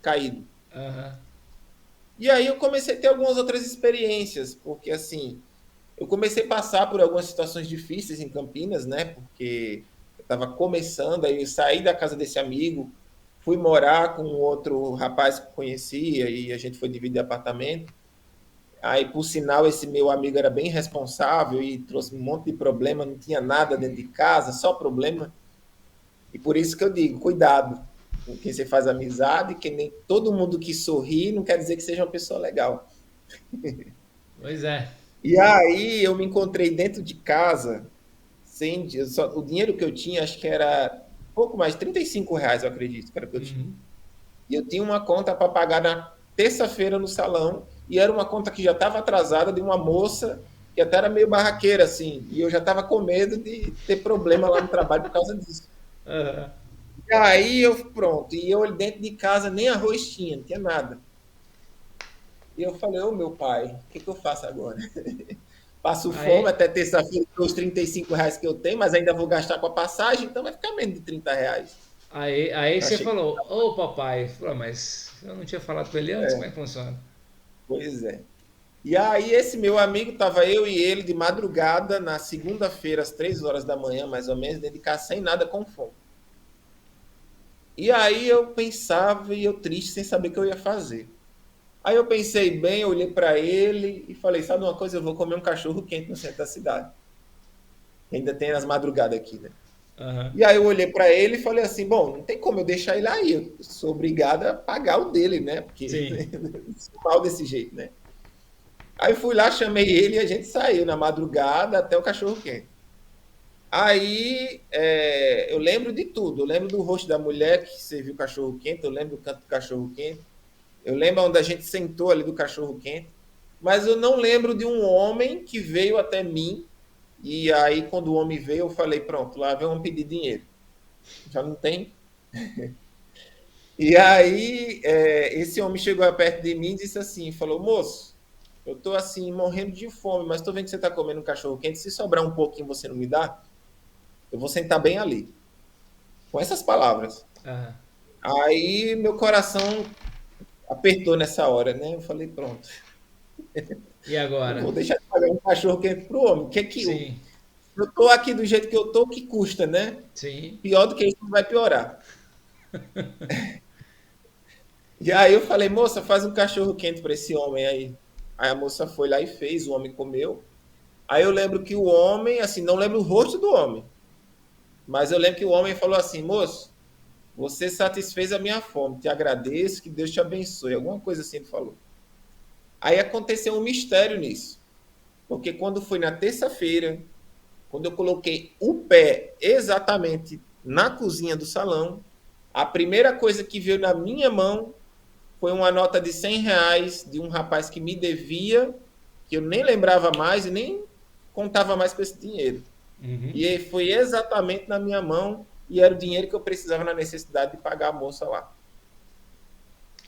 caído. Aham. E aí eu comecei a ter algumas outras experiências, porque assim, eu comecei a passar por algumas situações difíceis em Campinas, né? Porque eu estava começando, aí eu saí da casa desse amigo, fui morar com outro rapaz que eu conhecia e a gente foi dividir apartamento. Aí, por sinal, esse meu amigo era bem responsável e trouxe um monte de problema, não tinha nada dentro de casa, só problema. E por isso que eu digo, cuidado com quem você faz amizade, que nem todo mundo que sorri não quer dizer que seja uma pessoa legal. Pois é. E aí eu me encontrei dentro de casa, sem, o dinheiro que eu tinha, acho que era pouco mais, R$ 35, eu acredito, que era o que eu tinha. Uhum. E eu tinha uma conta para pagar na terça-feira no salão, e era uma conta que já estava atrasada de uma moça que até era meio barraqueira, assim, e eu já estava com medo de ter problema lá no trabalho por causa disso. Aham. E aí eu, pronto, e eu dentro de casa nem arroz tinha, não tinha nada. E eu falei, ô meu pai, o que eu faço agora? Passo fome Aí, até terça-feira com os R$ 35 que eu tenho, mas ainda vou gastar com a passagem, então vai ficar menos de R$ 30. aí Eu você achei, falou, ô papai. Falou, mas eu não tinha falado com ele antes, como é que funciona? pois é. E aí esse meu amigo, tava eu e ele de madrugada, na segunda-feira, às 3 horas da manhã, mais ou menos, dentro de casa, sem nada, com fome. E aí eu pensava e eu triste, sem saber o que eu ia fazer. Aí eu pensei bem, eu olhei para ele e falei, sabe uma coisa, eu vou comer um cachorro quente no centro da cidade. Ainda tem as madrugadas aqui, né? Aham. E aí eu olhei para ele e falei assim, bom, não tem como eu deixar ele aí, eu sou obrigado a pagar o dele, né? Porque Sim. sou mal desse jeito, né? Aí fui lá, chamei ele e a gente saiu na madrugada até o cachorro quente. Aí eu lembro de tudo. Eu lembro do rosto da mulher que serviu o cachorro quente, eu lembro do canto do cachorro quente, eu lembro onde a gente sentou ali do cachorro quente, mas eu não lembro de um homem que veio até mim. E aí, quando o homem veio, eu falei: pronto, lá vem um pedir dinheiro. Já não tem. E aí, esse homem chegou perto de mim e disse assim: falou, moço, eu tô assim, morrendo de fome, mas tô vendo que você tá comendo um cachorro quente. Se sobrar um pouquinho, você não me dá? Eu vou sentar bem ali. Com essas palavras. Aham. Aí, meu coração apertou nessa hora, né? Eu falei: pronto, E não agora? vou deixar de pagar um cachorro quente pro homem. Que é que Sim, eu tô aqui do jeito que eu tô, que custa, né? sim. Pior do que isso, não vai piorar. E aí eu falei, moça, faz um cachorro quente para esse homem aí. Aí a moça foi lá e fez, o homem comeu. Aí eu lembro que o homem, assim, não lembro o rosto do homem, mas eu lembro que o homem falou assim, moço, você satisfez a minha fome, te agradeço, que Deus te abençoe. Alguma coisa assim ele falou. Aí aconteceu um mistério nisso, porque quando foi na terça-feira, quando eu coloquei o pé exatamente na cozinha do salão, a primeira coisa que veio na minha mão foi uma nota de R$ 100 de um rapaz que me devia, que eu nem lembrava mais e nem contava mais com esse dinheiro. Uhum. E foi exatamente na minha mão e era o dinheiro que eu precisava na necessidade de pagar a moça lá.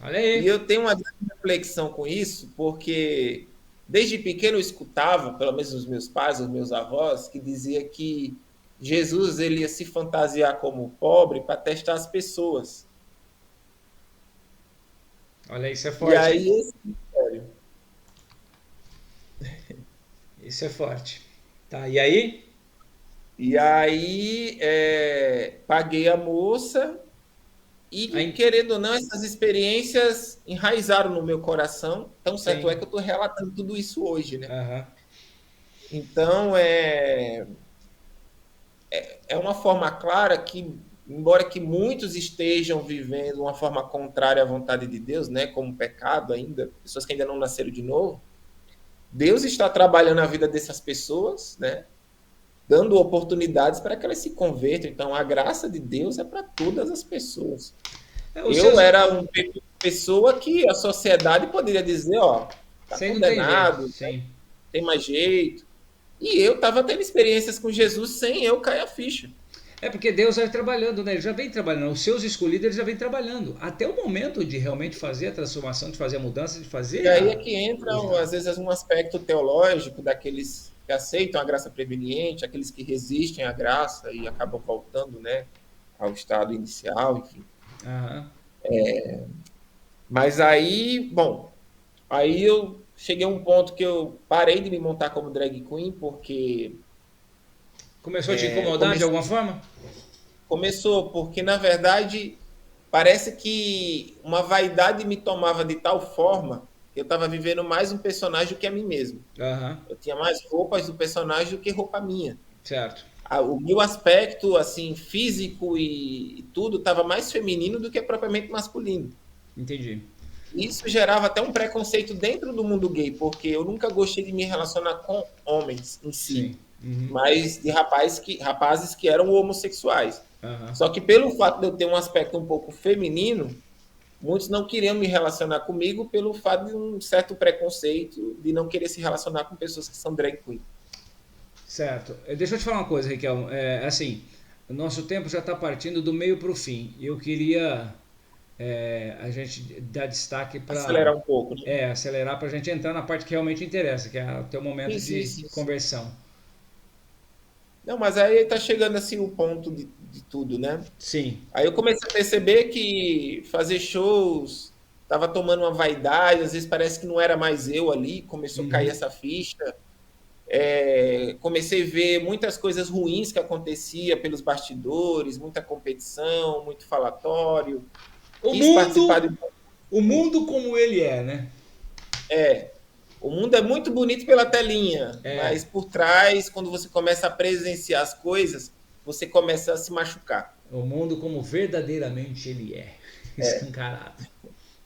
Olha E aí. eu tenho uma grande reflexão com isso, porque desde pequeno eu escutava, pelo menos os meus pais, os meus avós, que dizia que Jesus ele ia se fantasiar como pobre para testar as pessoas. Olha, isso é E forte, aí hein? esse mistério. Isso é forte. Tá, e aí? E aí paguei a moça e, Aí, querendo ou não, essas experiências enraizaram no meu coração. Tão certo é sim. que eu estou relatando tudo isso hoje, né? Aham. Então, é uma forma clara que, embora que muitos estejam vivendo uma forma contrária à vontade de Deus, né, como pecado ainda, pessoas que ainda não nasceram de novo, Deus está trabalhando a vida dessas pessoas, né? dando oportunidades para que elas se convertam. Então, a graça de Deus é para todas as pessoas. Eu era uma pessoa que a sociedade poderia dizer, ó, tá Sem não tem jeito, condenado, sim. tem mais jeito. E eu estava tendo experiências com Jesus sem eu cair a ficha. É porque Deus vai trabalhando, né? Ele já vem trabalhando. Os seus escolhidos, ele já vem trabalhando. Até o momento de realmente fazer a transformação, de fazer a mudança, de fazer E aí é que entra, às vezes, um aspecto teológico daqueles que aceitam a graça preveniente, aqueles que resistem à graça e acabam voltando, né, ao estado inicial, enfim. Aham. Mas aí, bom, aí eu cheguei a um ponto que eu parei de me montar como drag queen, porque Começou a te incomodar de alguma forma? começou, porque na verdade parece que uma vaidade me tomava de tal forma que eu estava vivendo mais um personagem do que a mim mesmo. Aham. Eu tinha mais roupas do personagem do que roupa minha. Certo. O meu aspecto assim físico e tudo estava mais feminino do que propriamente masculino. Entendi. Isso gerava até um preconceito dentro do mundo gay, porque eu nunca gostei de me relacionar com homens em si, Sim. Uhum. mas de rapazes que eram homossexuais. Aham. Só que pelo fato de eu ter um aspecto um pouco feminino, muitos não queriam me relacionar comigo pelo fato de um certo preconceito de não querer se relacionar com pessoas que são drag queen. Certo. Deixa eu te falar uma coisa, Riquelme. Assim, o nosso tempo já está partindo do meio para o fim. Eu queria a gente dar destaque para Acelerar um pouco, né? acelerar para a gente entrar na parte que realmente interessa, que é o teu momento Sim, de sim, sim. conversão. Não, mas aí está chegando assim o ponto de tudo, né? Sim. Aí eu comecei a perceber que fazer shows estava tomando uma vaidade, às vezes parece que não era mais eu ali, começou a cair Uhum. essa ficha. Comecei a ver muitas coisas ruins que acontecia pelos bastidores, muita competição, muito falatório. O Quis participar mundo, de. o mundo como ele é, né? O mundo é muito bonito pela telinha, É, mas por trás, quando você começa a presenciar as coisas, você começa a se machucar. o mundo como verdadeiramente ele é, escancarado.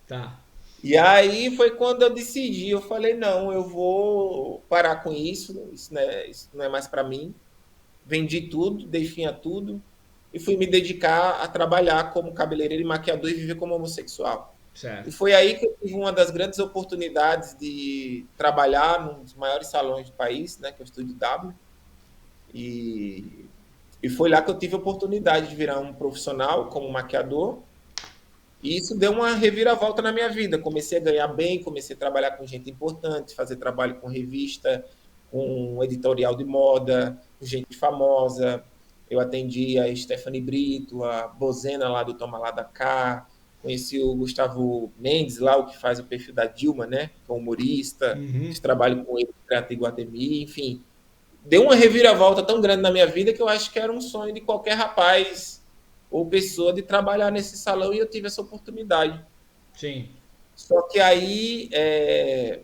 Tá. E aí foi quando eu decidi, eu falei, não, eu vou parar com isso não é mais para mim. Vendi tudo, dei fim a tudo e fui me dedicar a trabalhar como cabeleireiro e maquiador e viver como homossexual. E Certo. foi aí que eu tive uma das grandes oportunidades de trabalhar num dos maiores salões do país, né, que é o Estúdio W. E, e foi lá que eu tive a oportunidade de virar um profissional como maquiador. E isso deu uma reviravolta na minha vida. Comecei a ganhar bem, comecei a trabalhar com gente importante, fazer trabalho com revista, com editorial de moda, com gente famosa. Eu atendi a Stephanie Brito, a Bozena lá do Toma Lá da Cá, conheci o Gustavo Mendes lá, o que faz o perfil da Dilma, né? Que é humorista, Uhum. fiz trabalho com ele no Teatro Iguatemi, enfim. Deu uma reviravolta tão grande na minha vida que eu acho que era um sonho de qualquer rapaz ou pessoa de trabalhar nesse salão e eu tive essa oportunidade. Sim. Só que aí,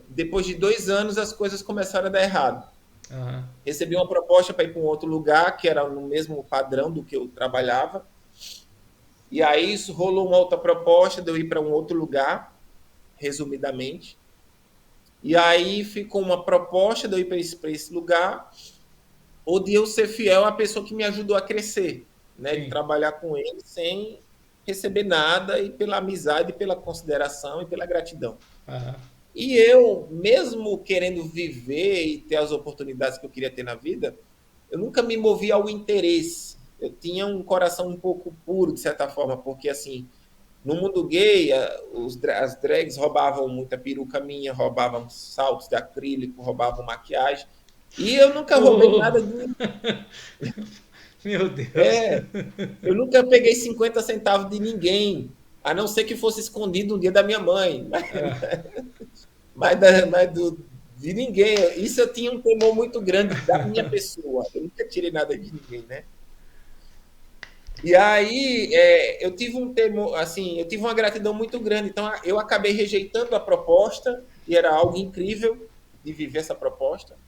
depois de 2 anos, as coisas começaram a dar errado. Aham. Recebi uma proposta para ir para um outro lugar, que era no mesmo padrão do que eu trabalhava. E aí isso rolou uma outra proposta de eu ir para um outro lugar, resumidamente. E aí ficou uma proposta de eu ir para esse lugar, ou de eu ser fiel à pessoa que me ajudou a crescer, né? De Sim. trabalhar com ele sem receber nada e pela amizade, pela consideração e pela gratidão. Aham. E eu, mesmo querendo viver e ter as oportunidades que eu queria ter na vida, eu nunca me movi ao interesse. Eu tinha um coração um pouco puro, de certa forma, porque, assim, no mundo gay, as drags roubavam muita peruca minha, roubavam saltos de acrílico, roubavam maquiagem. E eu nunca roubei Oh, nada de. meu Deus. É, eu nunca peguei 50 centavos de ninguém, a não ser que fosse escondido no dia da minha mãe. Ah, De ninguém. Isso eu tinha um temor muito grande da minha pessoa. Eu nunca tirei nada de ninguém, né? E aí eu tive um temor, assim, eu tive uma gratidão muito grande. Então eu acabei rejeitando a proposta e era algo incrível de viver essa proposta,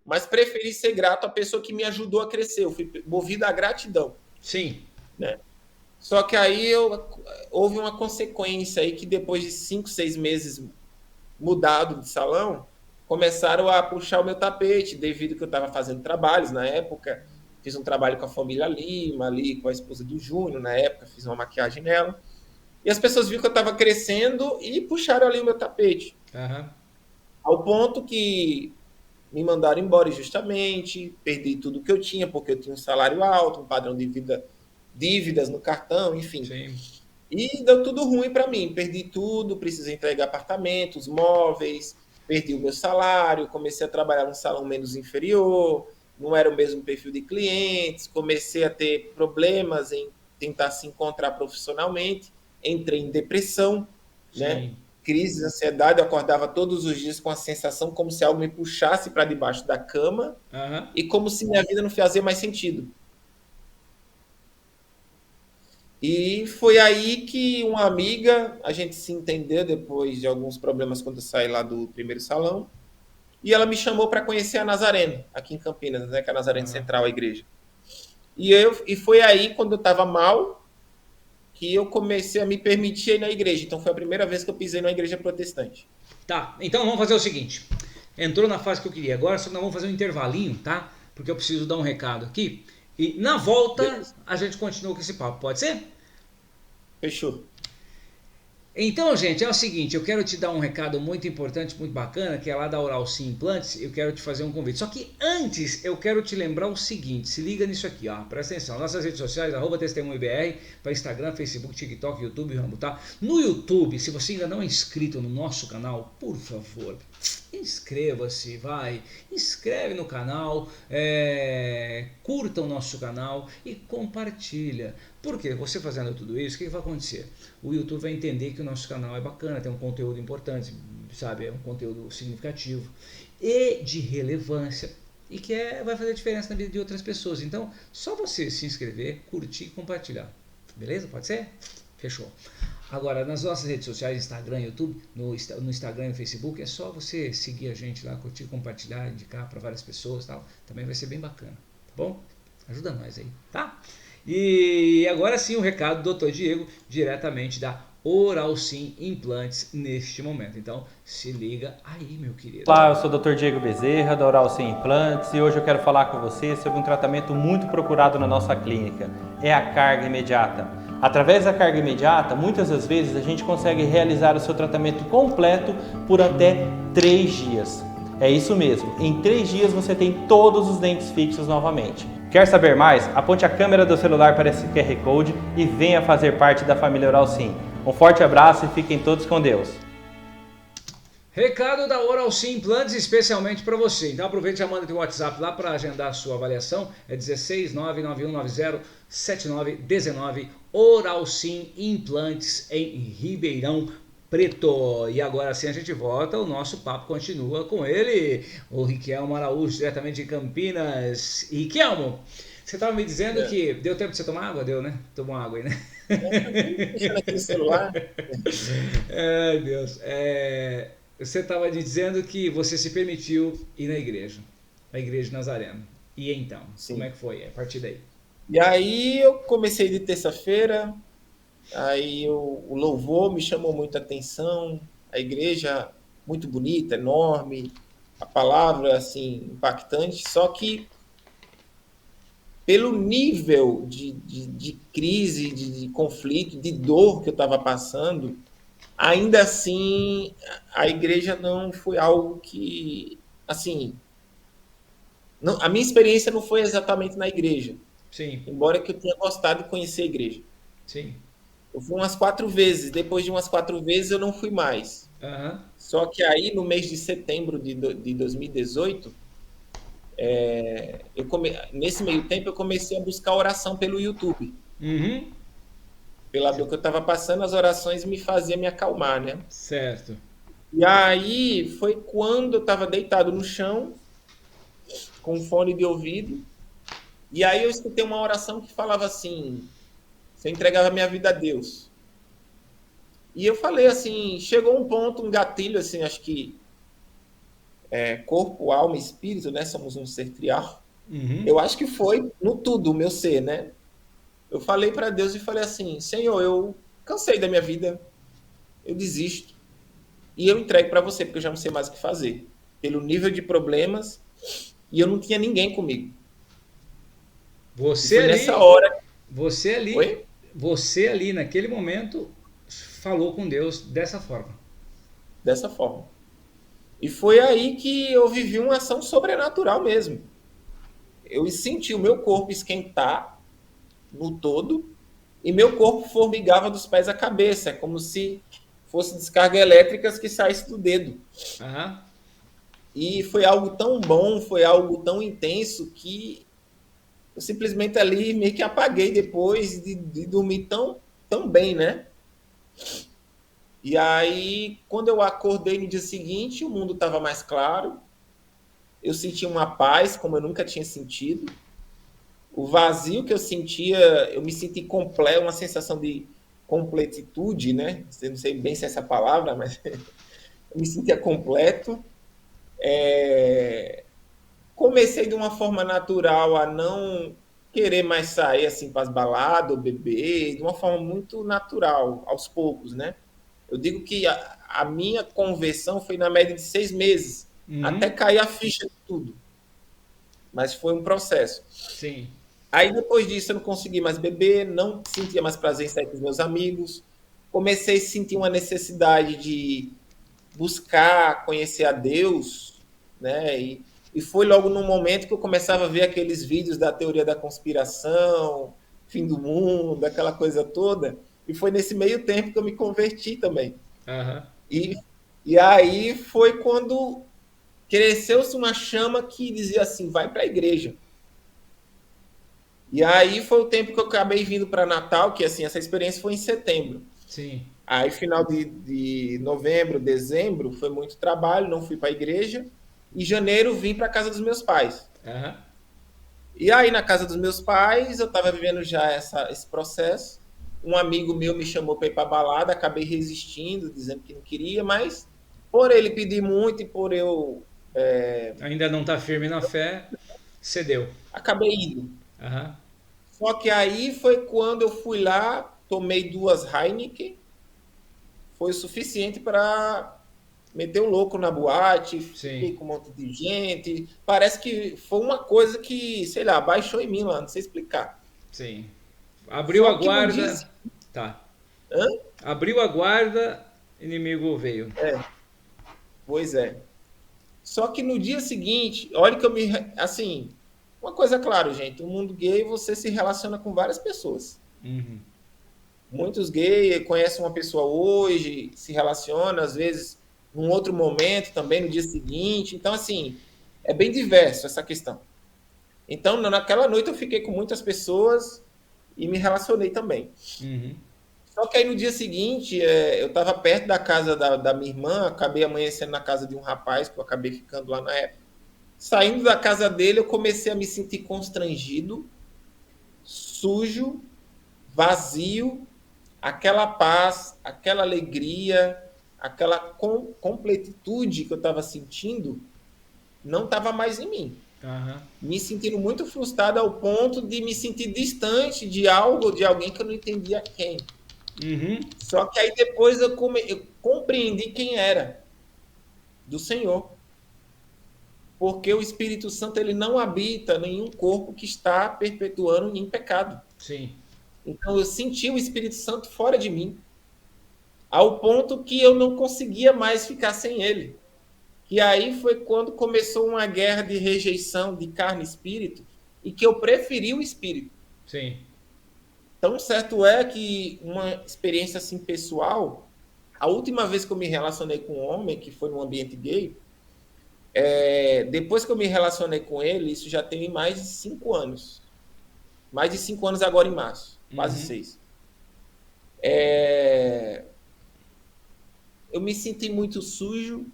mas preferi ser grato à pessoa que me ajudou a crescer. Eu fui movido à gratidão, sim. né? Só que aí houve uma consequência aí que depois de 5, 6 meses mudado de salão, começaram a puxar o meu tapete, devido que eu estava fazendo trabalhos na época, fiz um trabalho com a família Lima, ali com a esposa do Júnior, na época, fiz uma maquiagem nela. E as pessoas viram que eu estava crescendo e puxaram ali o meu tapete. Aham. Ao ponto que me mandaram embora injustamente, perdi tudo que eu tinha, porque eu tinha um salário alto, um padrão de vida, dívidas no cartão, enfim. Sim. E deu tudo ruim para mim, perdi tudo, precisei entregar apartamentos, móveis, perdi o meu salário, comecei a trabalhar num salão menos inferior, não era o mesmo perfil de clientes, comecei a ter problemas em tentar se encontrar profissionalmente, entrei em depressão, né? Sim. Crise, ansiedade, eu acordava todos os dias com a sensação como se algo me puxasse para debaixo da cama Aham. e como se minha vida não fazia mais sentido. E foi aí que uma amiga, a gente se entendeu depois de alguns problemas quando eu saí lá do primeiro salão, e ela me chamou para conhecer a Nazareno, aqui em Campinas, né, que é a Nazareno Aham. Central, a igreja. E foi aí, quando eu estava mal, que eu comecei a me permitir ir na igreja. Então foi a primeira vez que eu pisei numa igreja protestante. Tá, então vamos fazer o seguinte. Entrou na fase que eu queria. Agora só nós vamos fazer um intervalinho, tá? Porque eu preciso dar um recado aqui. E na volta Beleza. a gente continua com esse papo, pode ser? Fechou. Então, gente, é o seguinte, eu quero te dar um recado muito importante, muito bacana, que é lá da Oral Sim Implantes, eu quero te fazer um convite. Só que antes, eu quero te lembrar o seguinte, se liga nisso aqui, ó, presta atenção, nossas redes sociais, @testemunhobr, para Instagram, Facebook, TikTok, YouTube, Rambo, tá? No YouTube, se você ainda não é inscrito no nosso canal, por favor, inscreva-se, vai, inscreve no canal, curta o nosso canal e compartilha. Porque você fazendo tudo isso, o que vai acontecer? O YouTube vai entender que o nosso canal é bacana, tem um conteúdo importante, sabe? É um conteúdo significativo e de relevância e que vai fazer diferença na vida de outras pessoas. Então, só você se inscrever, curtir e compartilhar. Beleza? Pode ser? Fechou. Agora, nas nossas redes sociais, Instagram, YouTube, no Instagram e no Facebook, é só você seguir a gente lá, curtir, compartilhar, indicar para várias pessoas e tal. Também vai ser bem bacana, tá bom? Ajuda nós aí, tá? E agora sim o recado do Dr. Diego, diretamente da Oral Sim Implantes neste momento. Então, se liga aí, meu querido. Olá, eu sou o Dr. Diego Bezerra, da Oral Sim Implantes, e hoje eu quero falar com você sobre um tratamento muito procurado na nossa clínica. É a carga imediata. Através da carga imediata, muitas das vezes a gente consegue realizar o seu tratamento completo por até 3 dias. É isso mesmo, em 3 dias você tem todos os dentes fixos novamente. Quer saber mais? Aponte a câmera do celular para esse QR Code e venha fazer parte da família Oral Sim. Um forte abraço e fiquem todos com Deus. Recado da Oral Sim Implantes especialmente para você. Então aproveite e já manda teu WhatsApp lá para agendar a sua avaliação. É 16 99190 7919. Oral Sim Implantes em Ribeirão Preto. E agora sim a gente volta, o nosso papo continua com ele, o Riquelmo Araújo, diretamente de Campinas. Riquelmo, você estava me dizendo que deu tempo de você tomar água? Deu, né? Tomou água aí, né? Deixando aqui no celular. Ai, Deus. Você estava dizendo que você se permitiu ir na igreja de Nazareno. E então, Sim. como é que foi a partir daí? E aí eu comecei de terça-feira, aí o louvor me chamou muita atenção, a igreja muito bonita, enorme, a palavra assim impactante, só que pelo nível de crise, de conflito, de dor que eu estava passando, ainda assim a igreja não foi algo que, assim, não, a minha experiência não foi exatamente na igreja, Sim, embora que eu tenha gostado de conhecer a igreja. sim. Eu fui umas 4 vezes. Depois de umas 4 vezes, eu não fui mais. Aham. Só que aí, no mês de setembro de 2018, nesse meio tempo, eu comecei a buscar oração pelo YouTube. Uhum. Pela dor que eu estava passando, as orações me faziam me acalmar, né? Certo. E aí, foi quando eu estava deitado no chão, com fone de ouvido, e aí eu escutei uma oração que falava assim: você entregava minha vida a Deus. E eu falei assim, chegou um ponto, um gatilho, assim, acho que corpo, alma e espírito, né? Somos um ser trial. Uhum. Eu acho que foi no tudo, o meu ser, né? Eu falei para Deus e falei assim, Senhor, eu cansei da minha vida, eu desisto. E eu entrego para você, porque eu já não sei mais o que fazer. Pelo nível de problemas, e eu não tinha ninguém comigo. Você foi ali, nessa hora. você ali, Oi? você ali naquele momento falou com Deus dessa forma. Dessa forma. E foi aí que eu vivi uma ação sobrenatural mesmo. Eu senti o meu corpo esquentar no todo e meu corpo formigava dos pés à cabeça. É como se fosse descargas elétricas que saísse do dedo. Aham. E foi algo tão bom, foi algo tão intenso que eu simplesmente ali meio que apaguei depois de dormir tão bem, né? E aí, quando eu acordei no dia seguinte, o mundo estava mais claro. Eu senti uma paz como eu nunca tinha sentido. O vazio que eu sentia, eu me senti completo, uma sensação de completitude, né? Eu não sei bem se é essa palavra, mas eu me sentia completo. Comecei de uma forma natural a não querer mais sair assim para as baladas ou beber, de uma forma muito natural, aos poucos, né? Eu digo que a minha conversão foi na média de 6 meses, até Uhum. cair a ficha de tudo. Mas foi um processo. Sim. Aí depois disso eu não consegui mais beber, não sentia mais prazer em sair com os meus amigos. Comecei a sentir uma necessidade de buscar conhecer a Deus, né? E foi logo no momento que eu começava a ver aqueles vídeos da teoria da conspiração, fim do mundo, aquela coisa toda. E foi nesse meio tempo que eu me converti também. Aham. E, e aí foi quando cresceu-se uma chama que dizia assim, vai para a igreja. E aí foi o tempo que eu acabei vindo para Natal, que assim, essa experiência foi em setembro. Sim. Aí final de novembro, dezembro, foi muito trabalho, não fui para a igreja. Em janeiro vim para a casa dos meus pais. Aham. E aí na casa dos meus pais, eu estava vivendo já esse processo. Um amigo meu me chamou para ir para a balada, acabei resistindo, dizendo que não queria, mas por ele pedir muito e por eu Ainda não está firme na fé, cedeu. acabei indo. Aham. Só que aí foi quando eu fui lá, tomei 2 Heineken, foi o suficiente para meter o louco na boate, Sim. fiquei com um monte de gente. Parece que foi uma coisa que, sei lá, baixou em mim lá, não sei explicar. Sim. Abriu a Só que no dia. guarda. Tá. Hã? Abriu a guarda, inimigo veio. Pois é. Só que no dia seguinte, olha que eu me. Assim, uma coisa clara, gente: o mundo gay você se relaciona com várias pessoas. Uhum. Muitos gays conhecem uma pessoa hoje, se relacionam, às vezes, num outro momento, também no dia seguinte. Então, assim, é bem diverso essa questão. Então, naquela noite eu fiquei com muitas pessoas e me relacionei também. Uhum. Só que aí no dia seguinte, eu estava perto da casa da minha irmã, acabei amanhecendo na casa de um rapaz, que eu acabei ficando lá na época. Saindo da casa dele, eu comecei a me sentir constrangido, sujo, vazio, aquela paz, aquela alegria, aquela completitude que eu estava sentindo, não estava mais em mim. Aham. Me sentindo muito frustrado ao ponto de me sentir distante de algo, de alguém que eu não entendia quem. Uhum. Só que aí depois eu compreendi quem era, do Senhor. Porque o Espírito Santo ele não habita em um corpo que está perpetuando em pecado. Sim. Então eu senti o Espírito Santo fora de mim, ao ponto que eu não conseguia mais ficar sem ele. E aí foi quando começou uma guerra de rejeição de carne e espírito, e que eu preferi o espírito. Sim. Tão certo é que uma experiência assim pessoal, a última vez que eu me relacionei com um homem, que foi no ambiente gay, depois que eu me relacionei com ele, isso já tem mais de 5 anos. Mais de 5 anos agora em março, quase Uhum. 6. Eu me senti muito sujo,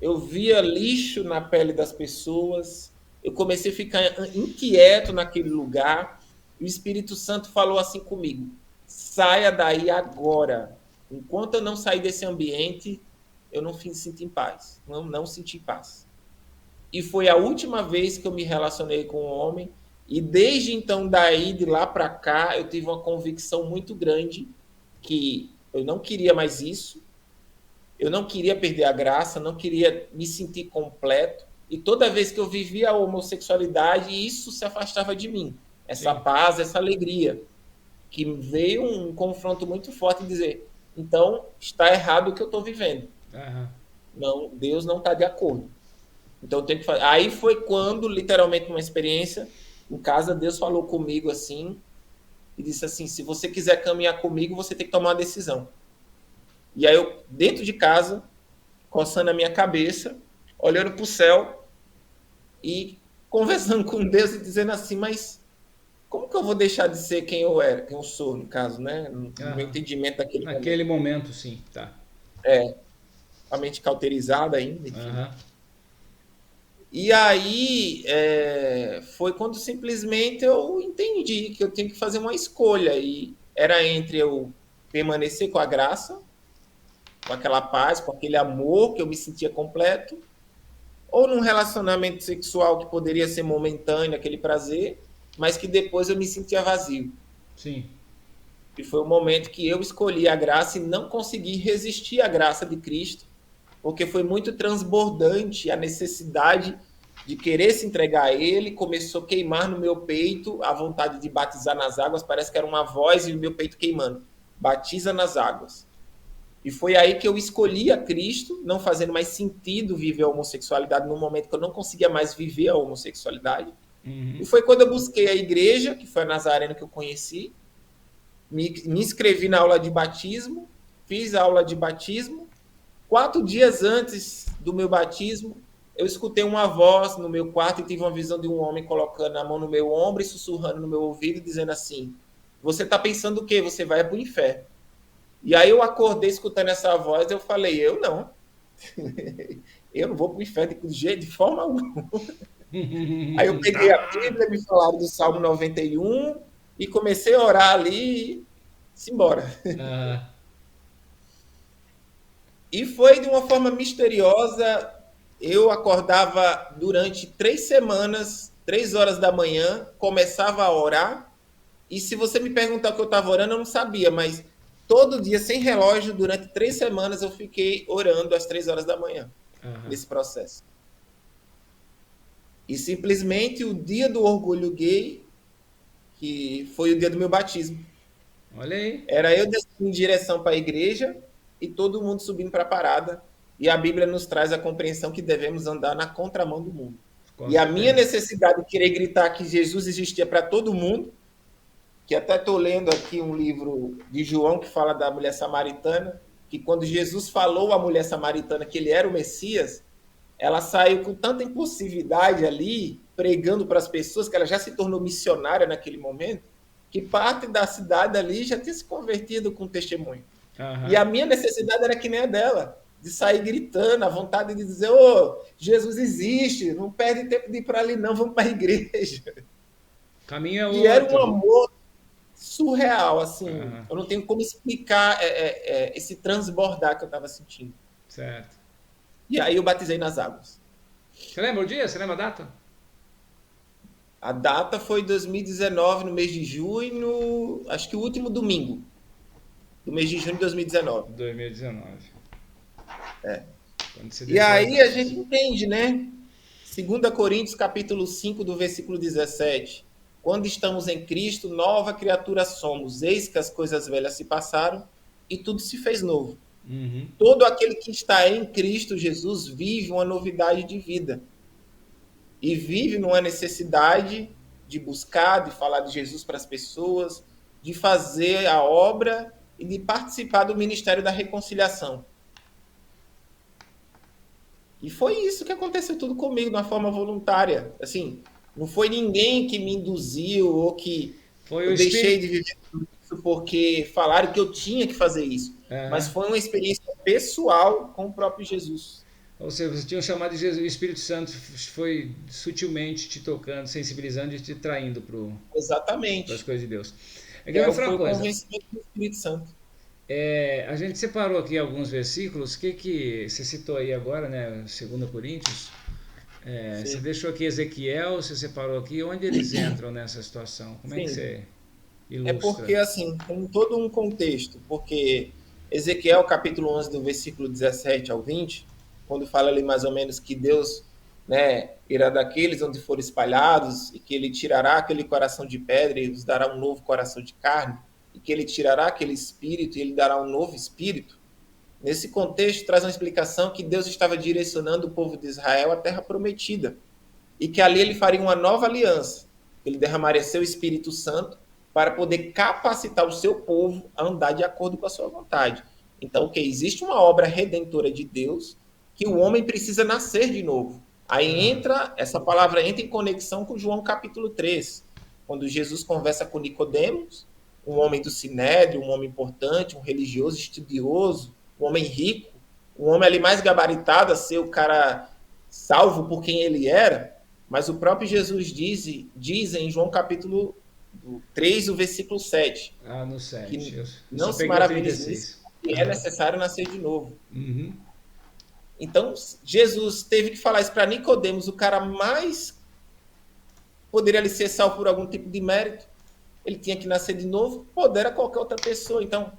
eu via lixo na pele das pessoas, eu comecei a ficar inquieto naquele lugar, e o Espírito Santo falou assim comigo: saia daí agora. Enquanto eu não sair desse ambiente, eu não senti em paz, não senti paz. E foi a última vez que eu me relacionei com um homem, e desde então, daí, de lá para cá, eu tive uma convicção muito grande que eu não queria mais isso, eu não queria perder a graça, não queria me sentir completo. E toda vez que eu vivia a homossexualidade, isso se afastava de mim. essa Sim. paz, essa alegria, que veio um confronto muito forte de dizer, então está errado o que eu estou vivendo. Aham. Não, Deus não está de acordo. Então eu tenho que fazer. Aí foi quando, literalmente, numa experiência em casa, Deus falou comigo assim e disse assim: se você quiser caminhar comigo, você tem que tomar uma decisão. E aí eu, dentro de casa, coçando a minha cabeça, olhando para o céu e conversando com Deus e dizendo assim, mas como que eu vou deixar de ser quem eu era, quem eu sou, no caso, né? No meu Aham. entendimento daquele momento. Naquele momento, sim. Tá. A mente cauterizada ainda, enfim. Aham. E aí foi quando simplesmente eu entendi que eu tenho que fazer uma escolha. E era entre eu permanecer com a graça, com aquela paz, com aquele amor que eu me sentia completo, ou num relacionamento sexual que poderia ser momentâneo, aquele prazer, mas que depois eu me sentia vazio. Sim. E foi o momento que eu escolhi a graça e não consegui resistir à graça de Cristo, porque foi muito transbordante a necessidade de querer se entregar a Ele, começou a queimar no meu peito a vontade de batizar nas águas, parece que era uma voz e o meu peito queimando. Batiza nas águas. E foi aí que eu escolhi a Cristo, não fazendo mais sentido viver a homossexualidade no momento que eu não conseguia mais viver a homossexualidade. E Uhum. foi quando eu busquei a igreja, que foi a Nazarena que eu conheci, me inscrevi na aula de batismo, fiz a aula de batismo. 4 dias antes do meu batismo, eu escutei uma voz no meu quarto e tive uma visão de um homem colocando a mão no meu ombro e sussurrando no meu ouvido, dizendo assim: você está pensando o quê? Você vai para o inferno. E aí eu acordei escutando essa voz e eu falei: eu não. Eu não vou para o inferno de jeito, de forma alguma. Aí eu peguei a Bíblia, me falaram do Salmo 91 e comecei a orar ali e se embora. Ah, E foi de uma forma misteriosa. Eu acordava durante 3 semanas, 3 horas da manhã, começava a orar. E se você me perguntar o que eu estava orando, eu não sabia, mas todo dia, sem relógio, durante 3 semanas, eu fiquei orando às 3 horas da manhã, aham. nesse processo. E simplesmente o dia do orgulho gay, que foi o dia do meu batismo, Olha aí. era eu descendo em direção para a igreja e todo mundo subindo para a parada. E a Bíblia nos traz a compreensão que devemos andar na contramão do mundo. Com E a minha certeza. necessidade de querer gritar que Jesus existia para todo mundo, que até estou lendo aqui um livro de João que fala da mulher samaritana, que quando Jesus falou à mulher samaritana que ele era o Messias, ela saiu com tanta impulsividade ali, pregando para as pessoas, que ela já se tornou missionária naquele momento, que parte da cidade ali já tinha se convertido com testemunho. E a Aham. minha necessidade era que nem a dela, de sair gritando, a vontade de dizer: ô, Jesus existe, não perde tempo de ir para ali não, vamos para a igreja. Caminho é E era um outro. amor surreal, assim, Aham. eu não tenho como explicar esse transbordar que eu estava sentindo. Certo. E aí eu batizei nas águas. Você lembra o dia? Você lembra a data? A data foi 2019, no mês de junho, acho que o último domingo do mês de junho de 2019. 2019. Quando você E desceu as aí a gente águas. entende, né? 2 Coríntios capítulo 5, do versículo 17. Quando estamos em Cristo, nova criatura somos. Eis que as coisas velhas se passaram e tudo se fez novo. Uhum. Todo aquele que está em Cristo Jesus vive uma novidade de vida. E vive numa necessidade de buscar, de falar de Jesus para as pessoas, de fazer a obra e de participar do ministério da reconciliação. E foi isso que aconteceu tudo comigo, de uma forma voluntária. Assim, não foi ninguém que me induziu ou que Foi o eu deixei Espírito. de viver isso porque falaram que eu tinha que fazer isso. Mas Aham. foi uma experiência pessoal com o próprio Jesus. Ou seja, você tinha um chamado de Jesus, o Espírito Santo foi sutilmente te tocando, sensibilizando e te traindo para as Exatamente. coisas de Deus. É que E eu aí vou falar foi uma o coisa. convencimento do Espírito Santo. A gente separou aqui alguns versículos. Que você citou aí agora, né? 2 Coríntios. Você Sim. deixou aqui Ezequiel, você separou aqui. Onde eles entram nessa situação? Como é que Sim. você É ilustra? porque, assim, tem todo um contexto. Porque Ezequiel, capítulo 11, do versículo 17 ao 20, quando fala ali mais ou menos que Deus né? Irá daqueles onde foram espalhados, e que ele tirará aquele coração de pedra e os dará um novo coração de carne, e que ele tirará aquele espírito e ele dará um novo espírito. Nesse contexto, traz uma explicação que Deus estava direcionando o povo de Israel à terra prometida, e que ali ele faria uma nova aliança. Ele derramaria seu Espírito Santo para poder capacitar o seu povo a andar de acordo com a sua vontade. Então, que existe uma obra redentora de Deus que o homem precisa nascer de novo. Aí essa palavra entra em conexão com João capítulo 3, quando Jesus conversa com Nicodemos, um homem do Sinédrio, um homem importante, um religioso estudioso, um homem rico, um homem ali mais gabaritado a ser o cara salvo por quem ele era, mas o próprio Jesus diz em João capítulo 3, o versículo 7, No 7. que Eu não só se peguei o maravilhe 36. nisso, que é necessário nascer de novo. Uhum. Então, Jesus teve que falar isso para Nicodemos, o cara mais poderia ele ser salvo por algum tipo de mérito, ele tinha que nascer de novo, poder qualquer outra pessoa. Então,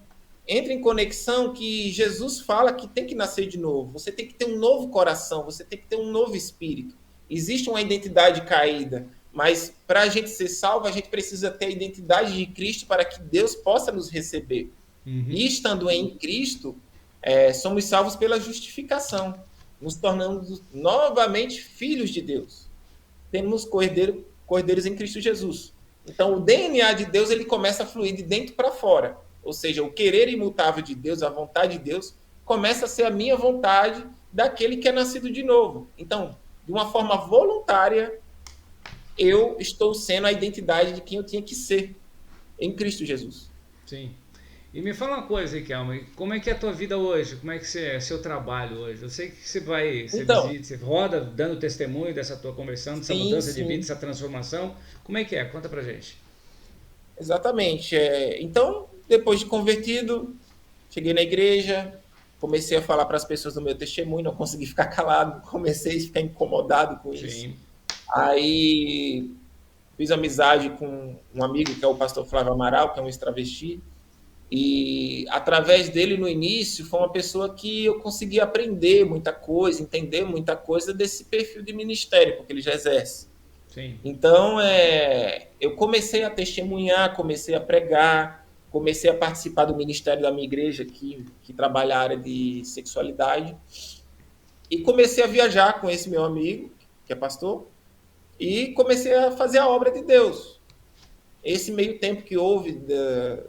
entra em conexão que Jesus fala que tem que nascer de novo. Você tem que ter um novo coração, você tem que ter um novo espírito. Existe uma identidade caída, mas para a gente ser salvo, a gente precisa ter a identidade de Cristo para que Deus possa nos receber. E estando em Cristo, somos salvos pela justificação, nos tornando novamente filhos de Deus. Temos cordeiros em Cristo Jesus. Então, o DNA de Deus ele começa a fluir de dentro para fora. Ou seja, o querer imutável de Deus, a vontade de Deus, começa a ser a minha vontade daquele que é nascido de novo. Então, de uma forma voluntária, eu estou sendo a identidade de quem eu tinha que ser em Cristo Jesus. Sim. E me fala uma coisa, Riquelme, como é que é a tua vida hoje? Como é que é seu trabalho hoje? Eu sei que você Então, visita, você roda dando testemunho dessa tua conversão, dessa mudança de vida, dessa transformação. Como é que é? Conta pra gente. Exatamente. Então, depois de convertido, cheguei na igreja, comecei a falar para as pessoas do meu testemunho, não consegui ficar calado, comecei a ficar incomodado com isso. Sim. Aí fiz amizade com um amigo que é o pastor Flávio Amaral, que é um ex-travesti, e através dele no início foi uma pessoa que eu consegui aprender muita coisa, entender muita coisa desse perfil de ministério, porque ele já exerce. Sim. Então, eu comecei a testemunhar, comecei a pregar, comecei a participar do ministério da minha igreja, que trabalha a área de sexualidade, e comecei a viajar com esse meu amigo, que é pastor, e comecei a fazer a obra de Deus. Esse meio tempo que houve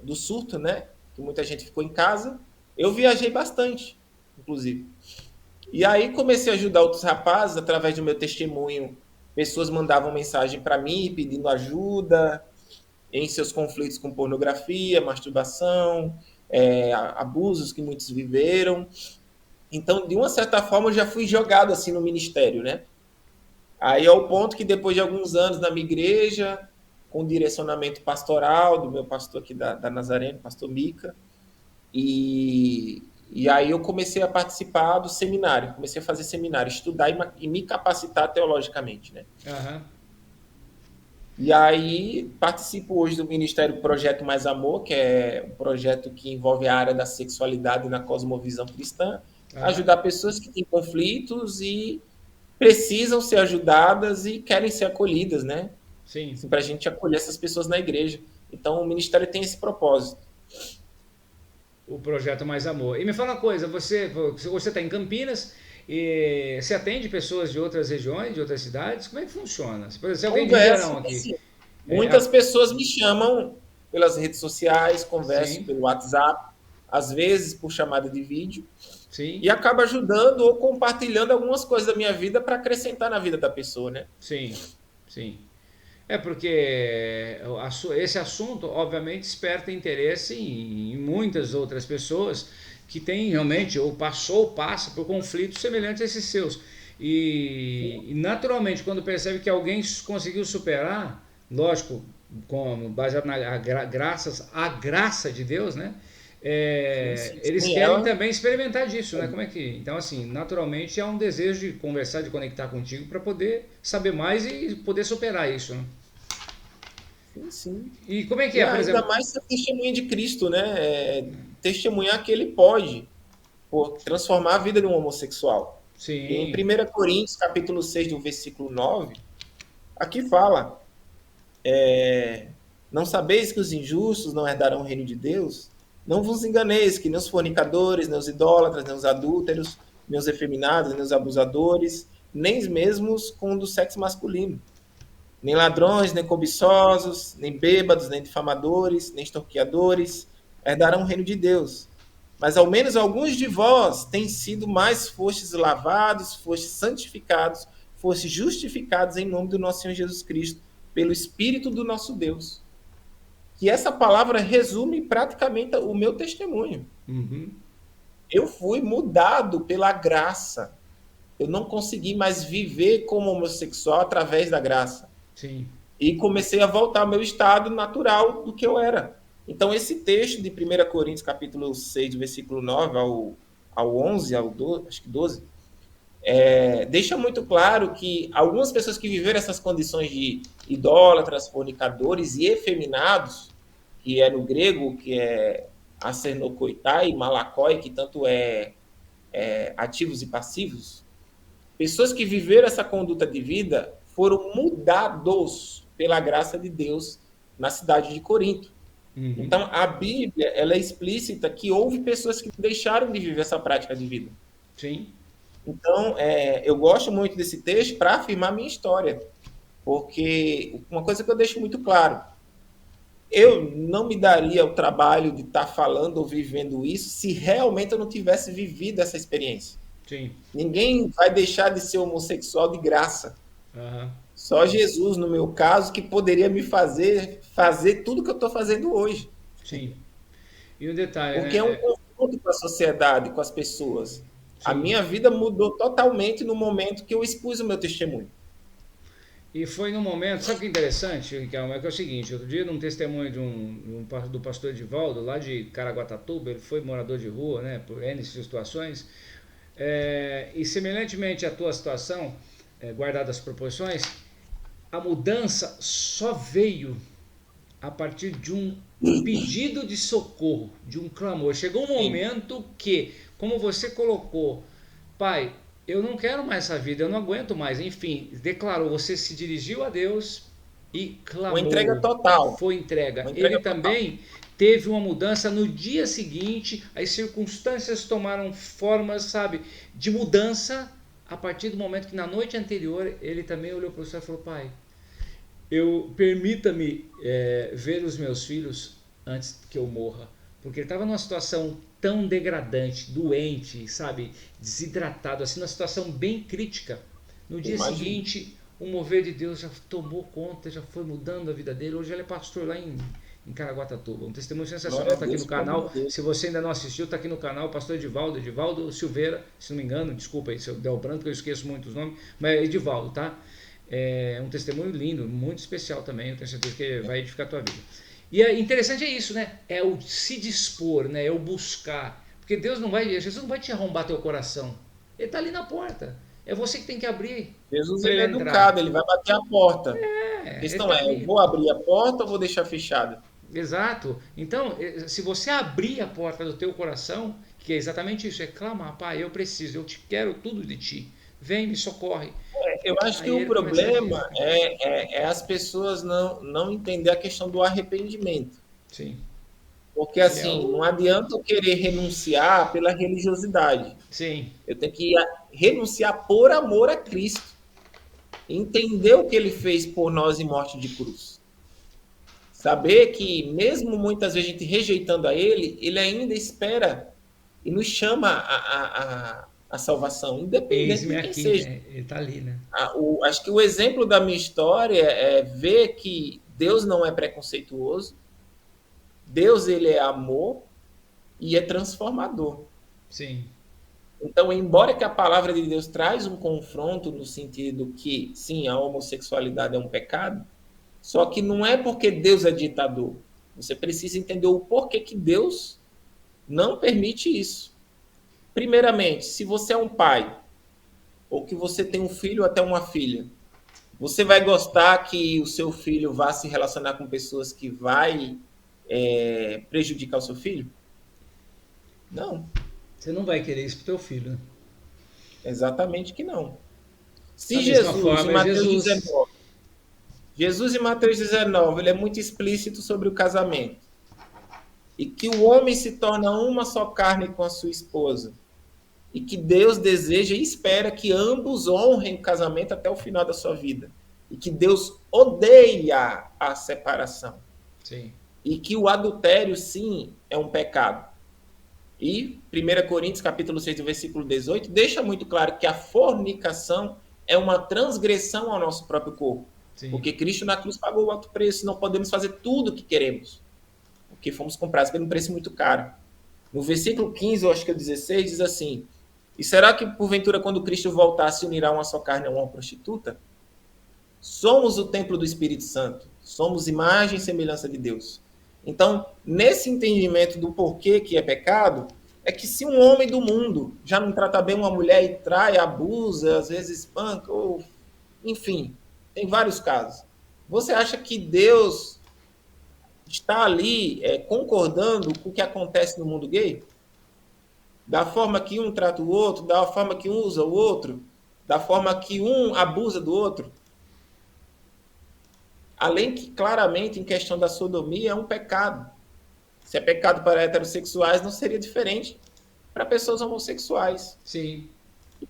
do surto, né, que muita gente ficou em casa, eu viajei bastante, inclusive. E aí comecei a ajudar outros rapazes através do meu testemunho. Pessoas mandavam mensagem para mim pedindo ajuda em seus conflitos com pornografia, masturbação, abusos que muitos viveram. Então, de uma certa forma, eu já fui jogado assim no ministério, né? Aí ao ponto que depois de alguns anos na minha igreja, com direcionamento pastoral do meu pastor aqui da Nazareno, pastor Mica, e aí eu comecei a participar do seminário, comecei a fazer seminário, estudar e me capacitar teologicamente, né? Uhum. E aí participo hoje do Ministério Projeto Mais Amor, que é um projeto que envolve a área da sexualidade na cosmovisão cristã, ajudar pessoas que têm conflitos e precisam ser ajudadas e querem ser acolhidas, né? Sim. Assim, para a gente acolher essas pessoas na igreja. Então, o ministério tem esse propósito. O projeto Mais Amor. E me fala uma coisa, você está em Campinas e você atende pessoas de outras regiões, de outras cidades? Como é que funciona? Por exemplo, se alguém de Ribeirão aqui. Assim, muitas pessoas me chamam pelas redes sociais, converso pelo WhatsApp, às vezes por chamada de vídeo. Sim. E acaba ajudando ou compartilhando algumas coisas da minha vida para acrescentar na vida da pessoa, né? Sim, sim. Porque esse assunto, obviamente, desperta interesse em muitas outras pessoas que têm realmente, ou passa por conflitos semelhantes a esses seus. E naturalmente, quando percebe que alguém conseguiu superar, lógico, baseado graças à graça de Deus, né? Eles querem também experimentar disso, né? Como é que? Então, assim, naturalmente é um desejo de conversar, de conectar contigo para poder saber mais e poder superar isso, né? Sim. E como é que é, por exemplo? Ainda mais ser testemunha de Cristo, né? Testemunhar que ele pode transformar a vida de um homossexual. Em Sim. 1 Coríntios, capítulo 6, do versículo 9, aqui fala, não sabeis que os injustos não herdarão o reino de Deus? Não vos enganeis que nem os fornicadores, nem os idólatras, nem os adúlteros, nem os efeminados, nem os abusadores, nem mesmo os com do sexo masculino, nem ladrões, nem cobiçosos, nem bêbados, nem difamadores, nem extorquiadores, herdarão o reino de Deus. Mas ao menos alguns de vós têm sido mais fostes lavados, fostes santificados, fostes justificados em nome do nosso Senhor Jesus Cristo, pelo Espírito do nosso Deus. Que essa palavra resume praticamente o meu testemunho. Uhum. Eu fui mudado pela graça. Eu não consegui mais viver como homossexual através da graça. Sim. E comecei a voltar ao meu estado natural do que eu era. Então, esse texto de 1 Coríntios, capítulo 6, do versículo 9 ao 11, ao 12, acho que 12, deixa muito claro que algumas pessoas que viveram essas condições de idólatras, fornicadores e efeminados, que é no grego, que é acernokoitai, malakoi, que tanto é ativos e passivos, pessoas que viveram essa conduta de vida foram mudados pela graça de Deus na cidade de Corinto. Uhum. Então, a Bíblia ela é explícita que houve pessoas que deixaram de viver essa prática de vida. Sim. Então, eu gosto muito desse texto para afirmar minha história, porque uma coisa que eu deixo muito claro, eu não me daria o trabalho de estar falando ou vivendo isso se realmente eu não tivesse vivido essa experiência. Sim. Ninguém vai deixar de ser homossexual de graça. Uhum. Só Jesus, no meu caso, que poderia me fazer tudo que eu estou fazendo hoje. Sim. E um detalhe, Porque é um né? confronto com a sociedade, com as pessoas. A Sim. minha vida mudou totalmente no momento que eu expus o meu testemunho. E foi num momento, sabe o que é interessante, Ricardo? É que é o seguinte, outro dia, num testemunho do pastor Edivaldo, lá de Caraguatatuba, ele foi morador de rua, né, por N situações, e semelhantemente à tua situação, guardadas as proporções, a mudança só veio a partir de um pedido de socorro, de um clamor. Chegou um Sim, momento que, como você colocou, pai, eu não quero mais essa vida, eu não aguento mais. Enfim, declarou, você se dirigiu a Deus e uma entrega clamou. total. Foi entrega. Uma Ele entrega total. também teve uma mudança no dia seguinte, as circunstâncias tomaram formas, sabe, de mudança a partir do momento que na noite anterior ele também olhou para o céu e falou, pai, permita-me ver os meus filhos antes que eu morra, porque ele estava numa situação tão degradante, doente, sabe, desidratado, assim, numa situação bem crítica. No dia Imagina. seguinte, o mover de Deus já tomou conta, já foi mudando a vida dele. Hoje ele é pastor lá em Caraguatatuba. Um testemunho sensacional, Glória a está aqui Deus, no pelo amor canal. de Deus. Se você ainda não assistiu, está aqui no canal, o pastor Edivaldo Silveira, se não me engano, desculpa aí se eu der o branco, eu esqueço muito os nomes, mas é Edivaldo, tá? É um testemunho lindo, muito especial também, eu tenho certeza que vai edificar a tua vida. E é interessante é isso, né? É o se dispor, né? É o buscar. Porque Jesus não vai te arrombar teu coração. Ele está ali na porta. É você que tem que abrir Jesus para ele ele é entrar. educado, ele vai bater a porta. A Ele questão está é, eu ali. vou abrir a porta ou vou deixar fechada? Exato. Então, se você abrir a porta do teu coração, que é exatamente isso, é clamar, pai, eu preciso, eu te quero tudo de ti. Vem, me socorre. Eu acho que Aí o ele começa a agir. problema é as pessoas não entender a questão do arrependimento. Sim. Porque, Que é assim, não o. adianta eu querer renunciar pela religiosidade. Sim. Eu tenho que renunciar por amor a Cristo. Entender o que ele fez por nós em morte de cruz. Saber que, mesmo muitas vezes a gente rejeitando a ele, ele ainda espera e nos chama a salvação, independente Eis-me de quem aqui, seja. né? Ele está ali, né? Acho que o exemplo da minha história é ver que Deus não é preconceituoso, Deus ele é amor e é transformador. Sim. Então, embora que a palavra de Deus traz um confronto no sentido que, sim, a homossexualidade é um pecado, só que não é porque Deus é ditador. Você precisa entender o porquê que Deus não permite isso. Primeiramente, se você é um pai, ou que você tem um filho ou até uma filha, você vai gostar que o seu filho vá se relacionar com pessoas que vai prejudicar o seu filho? Não. Você não vai querer isso pro teu filho, né? Exatamente que não. Se Da mesma Jesus, em forma, é Mateus Jesus. 19, Jesus em Mateus 19, ele é muito explícito sobre o casamento. E que o homem se torna uma só carne com a sua esposa. E que Deus deseja e espera que ambos honrem o casamento até o final da sua vida. E que Deus odeia a separação. Sim. E que o adultério, sim, é um pecado. E 1 Coríntios, capítulo 6, versículo 18, deixa muito claro que a fornicação é uma transgressão ao nosso próprio corpo. Sim. Porque Cristo na cruz pagou o alto preço, não podemos fazer tudo o que queremos. Porque fomos comprados por um preço muito caro. No versículo 15, eu acho que é 16, diz assim: e será que, porventura, quando Cristo voltar, se unirá uma só carne a uma prostituta? Somos o templo do Espírito Santo. Somos imagem e semelhança de Deus. Então, nesse entendimento do porquê que é pecado, é que se um homem do mundo já não trata bem uma mulher e trai, abusa, às vezes espanca, ou enfim, tem vários casos. Você acha que Deus está ali concordando com o que acontece no mundo gay? Da forma que um trata o outro, da forma que um usa o outro, da forma que um abusa do outro? Além que, claramente, em questão da sodomia, é um pecado. Se é pecado para heterossexuais, não seria diferente para pessoas homossexuais. Sim.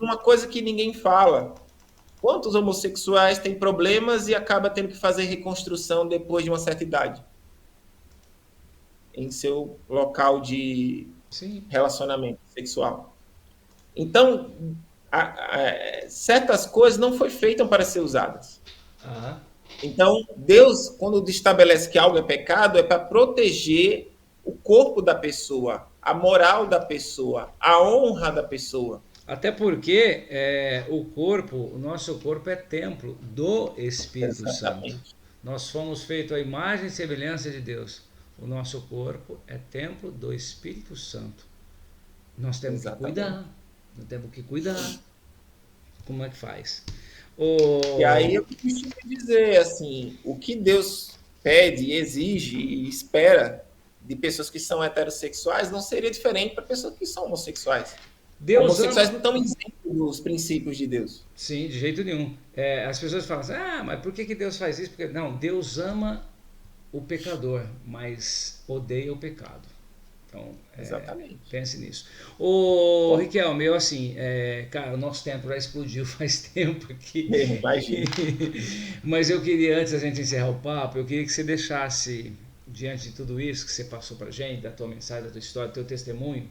Uma coisa que ninguém fala: quantos homossexuais têm problemas e acabam tendo que fazer reconstrução depois de uma certa idade? Em seu local de Sim. relacionamento sexual. Então, certas coisas não foram feitas para ser usadas. Aham. Então, Deus, quando estabelece que algo é pecado, é para proteger o corpo da pessoa, a moral da pessoa, a honra da pessoa. Até porque o nosso corpo é templo do Espírito Santo. Exatamente. Nós fomos feitos à imagem e semelhança de Deus. O nosso corpo é templo do Espírito Santo. Nós temos que cuidar. Nós temos que cuidar. Como é que faz? E aí eu costumo dizer assim, o que Deus pede, exige e espera de pessoas que são heterossexuais não seria diferente para pessoas que são homossexuais. Deus Homossexuais ama... não estão isentos dos princípios de Deus. Sim, de jeito nenhum. As pessoas falam assim, mas por que Deus faz isso? Porque, não, Deus ama o pecador, mas odeia o pecado. Então, Exatamente. pense nisso. Ô, Riquelme, eu assim, cara, o nosso tempo já explodiu faz tempo aqui. Imagina. Mas eu queria, antes da gente encerrar o papo, eu queria que você deixasse, diante de tudo isso que você passou pra gente, da tua mensagem, da tua história, do teu testemunho.